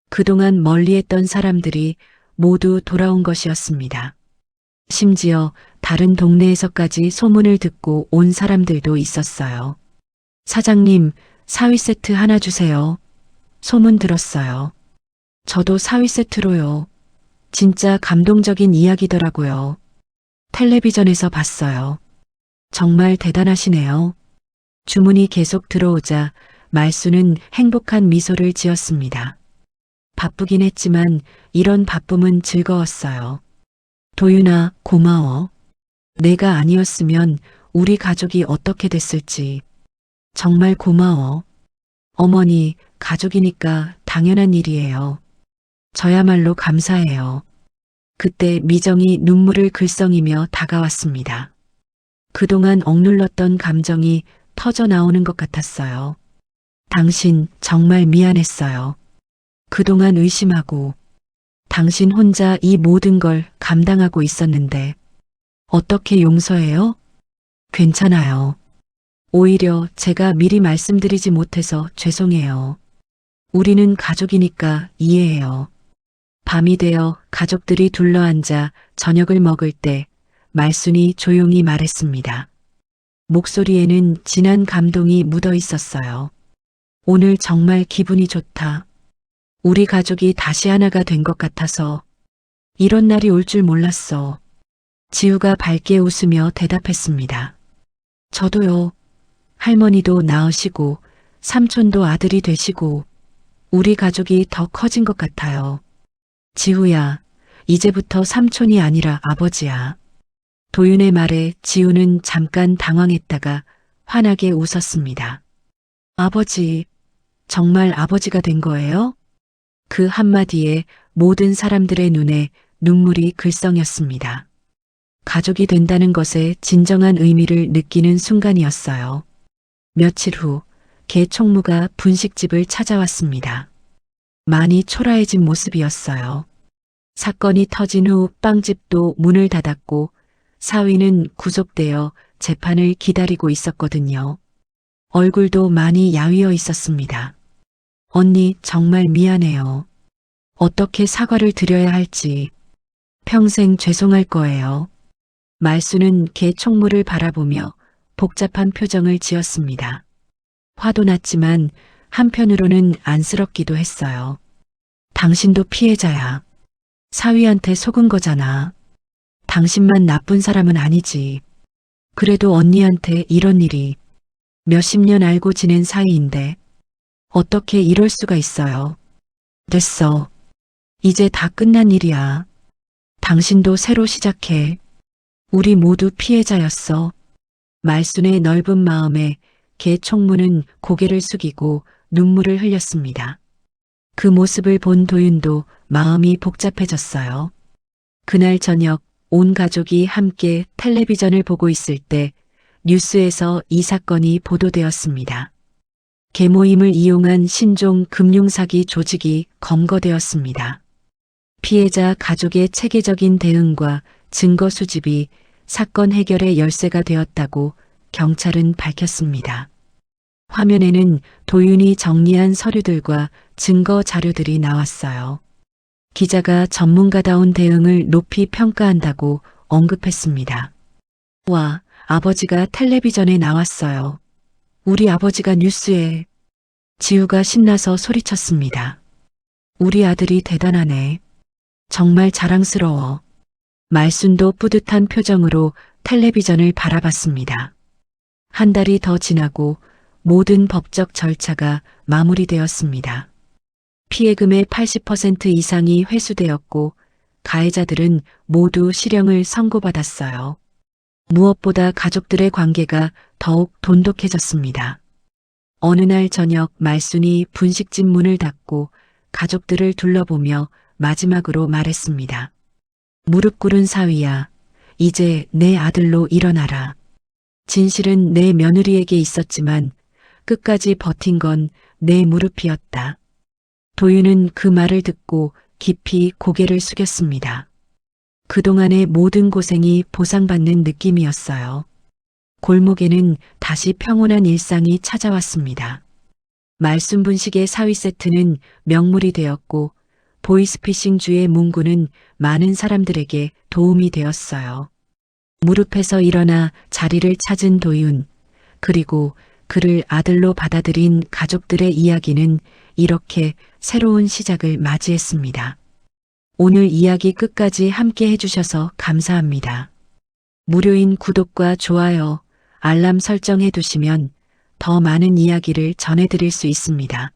그동안 멀리했던 사람들이 모두 돌아온 것이었습니다. 심지어 다른 동네에서까지 소문을 듣고 온 사람들도 있었어요. 사장님, 사위 세트 하나 주세요. 소문 들었어요. 저도 사위 세트로요. 진짜 감동적인 이야기더라고요. 텔레비전에서 봤어요. 정말 대단하시네요. 주문이 계속 들어오자 말수는 행복한 미소를 지었습니다. 바쁘긴 했지만 이런 바쁨은 즐거웠어요. 도윤아, 고마워. 내가 아니었으면 우리 가족이 어떻게 됐을지. 정말 고마워. 어머니, 가족이니까 당연한 일이에요. 저야말로 감사해요. 그때 미정이 눈물을 글썽이며 다가왔습니다. 그동안 억눌렀던 감정이 터져 나오는 것 같았어요. 당신 정말 미안했어요. 그동안 의심하고 당신 혼자 이 모든 걸 감당하고 있었는데 어떻게 용서해요? 괜찮아요. 오히려 제가 미리 말씀드리지 못해서 죄송해요. 우리는 가족이니까 이해해요. 밤이 되어 가족들이 둘러앉아 저녁을 먹을 때 말순이 조용히 말했습니다. 목소리에는 진한 감동이 묻어 있었어요. 오늘 정말 기분이 좋다. 우리 가족이 다시 하나가 된 것 같아서 이런 날이 올 줄 몰랐어. 지우가 밝게 웃으며 대답했습니다. 저도요. 할머니도 나으시고 삼촌도 아들이 되시고 우리 가족이 더 커진 것 같아요. 지우야, 이제부터 삼촌이 아니라 아버지야. 도윤의 말에 지우는 잠깐 당황했다가 환하게 웃었습니다. 아버지, 정말 아버지가 된 거예요? 그 한마디에 모든 사람들의 눈에 눈물이 글썽였습니다. 가족이 된다는 것의 진정한 의미를 느끼는 순간이었어요. 며칠 후, 개 총무가 분식집을 찾아왔습니다. 많이 초라해진 모습이었어요. 사건이 터진 후 빵집도 문을 닫았고 사위는 구속되어 재판을 기다리고 있었거든요. 얼굴도 많이 야위어 있었습니다. 언니, 정말 미안해요. 어떻게 사과를 드려야 할지. 평생 죄송할 거예요. 말수는 개 총무를 바라보며 복잡한 표정을 지었습니다. 화도 났지만 한편으로는 안쓰럽기도 했어요. 당신도 피해자야. 사위한테 속은 거잖아. 당신만 나쁜 사람은 아니지. 그래도 언니한테 이런 일이. 몇십 년 알고 지낸 사이인데 어떻게 이럴 수가 있어요. 됐어. 이제 다 끝난 일이야. 당신도 새로 시작해. 우리 모두 피해자였어. 말순의 넓은 마음에 개 총무는 고개를 숙이고 눈물을 흘렸습니다. 그 모습을 본 도윤도 마음이 복잡해졌어요. 그날 저녁 온 가족이 함께 텔레비전을 보고 있을 때 뉴스에서 이 사건이 보도되었습니다. 계모임을 이용한 신종 금융사기 조직이 검거되었습니다. 피해자 가족의 체계적인 대응과 증거 수집이 사건 해결의 열쇠가 되었다고 경찰은 밝혔습니다. 화면에는 도윤이 정리한 서류들과 증거 자료들이 나왔어요. 기자가 전문가다운 대응을 높이 평가한다고 언급했습니다. 와, 아버지가 텔레비전에 나왔어요. 우리 아버지가 뉴스에. 지우가 신나서 소리쳤습니다. 우리 아들이 대단하네. 정말 자랑스러워. 말순도 뿌듯한 표정으로 텔레비전을 바라봤습니다. 한 달이 더 지나고 모든 법적 절차가 마무리되었습니다. 피해금의 80% 이상이 회수되었고 가해자들은 모두 실형을 선고받았어요. 무엇보다 가족들의 관계가 더욱 돈독해졌습니다. 어느 날 저녁 말순이 분식집 문을 닫고 가족들을 둘러보며 마지막으로 말했습니다. 무릎 꿇은 사위야, 이제 내 아들로 일어나라. 진실은 내 며느리에게 있었지만 끝까지 버틴 건 내 무릎이었다. 도윤은 그 말을 듣고 깊이 고개를 숙였습니다. 그동안의 모든 고생이 보상받는 느낌이었어요. 골목에는 다시 평온한 일상이 찾아왔습니다. 말순분식의 사위 세트는 명물이 되었고 보이스피싱주의 문구는 많은 사람들에게 도움이 되었어요. 무릎에서 일어나 자리를 찾은 도윤, 그리고 그를 아들로 받아들인 가족들의 이야기는 이렇게 새로운 시작을 맞이했습니다. 오늘 이야기 끝까지 함께 해주셔서 감사합니다. 무료인 구독과 좋아요, 알람 설정해 두시면 더 많은 이야기를 전해드릴 수 있습니다.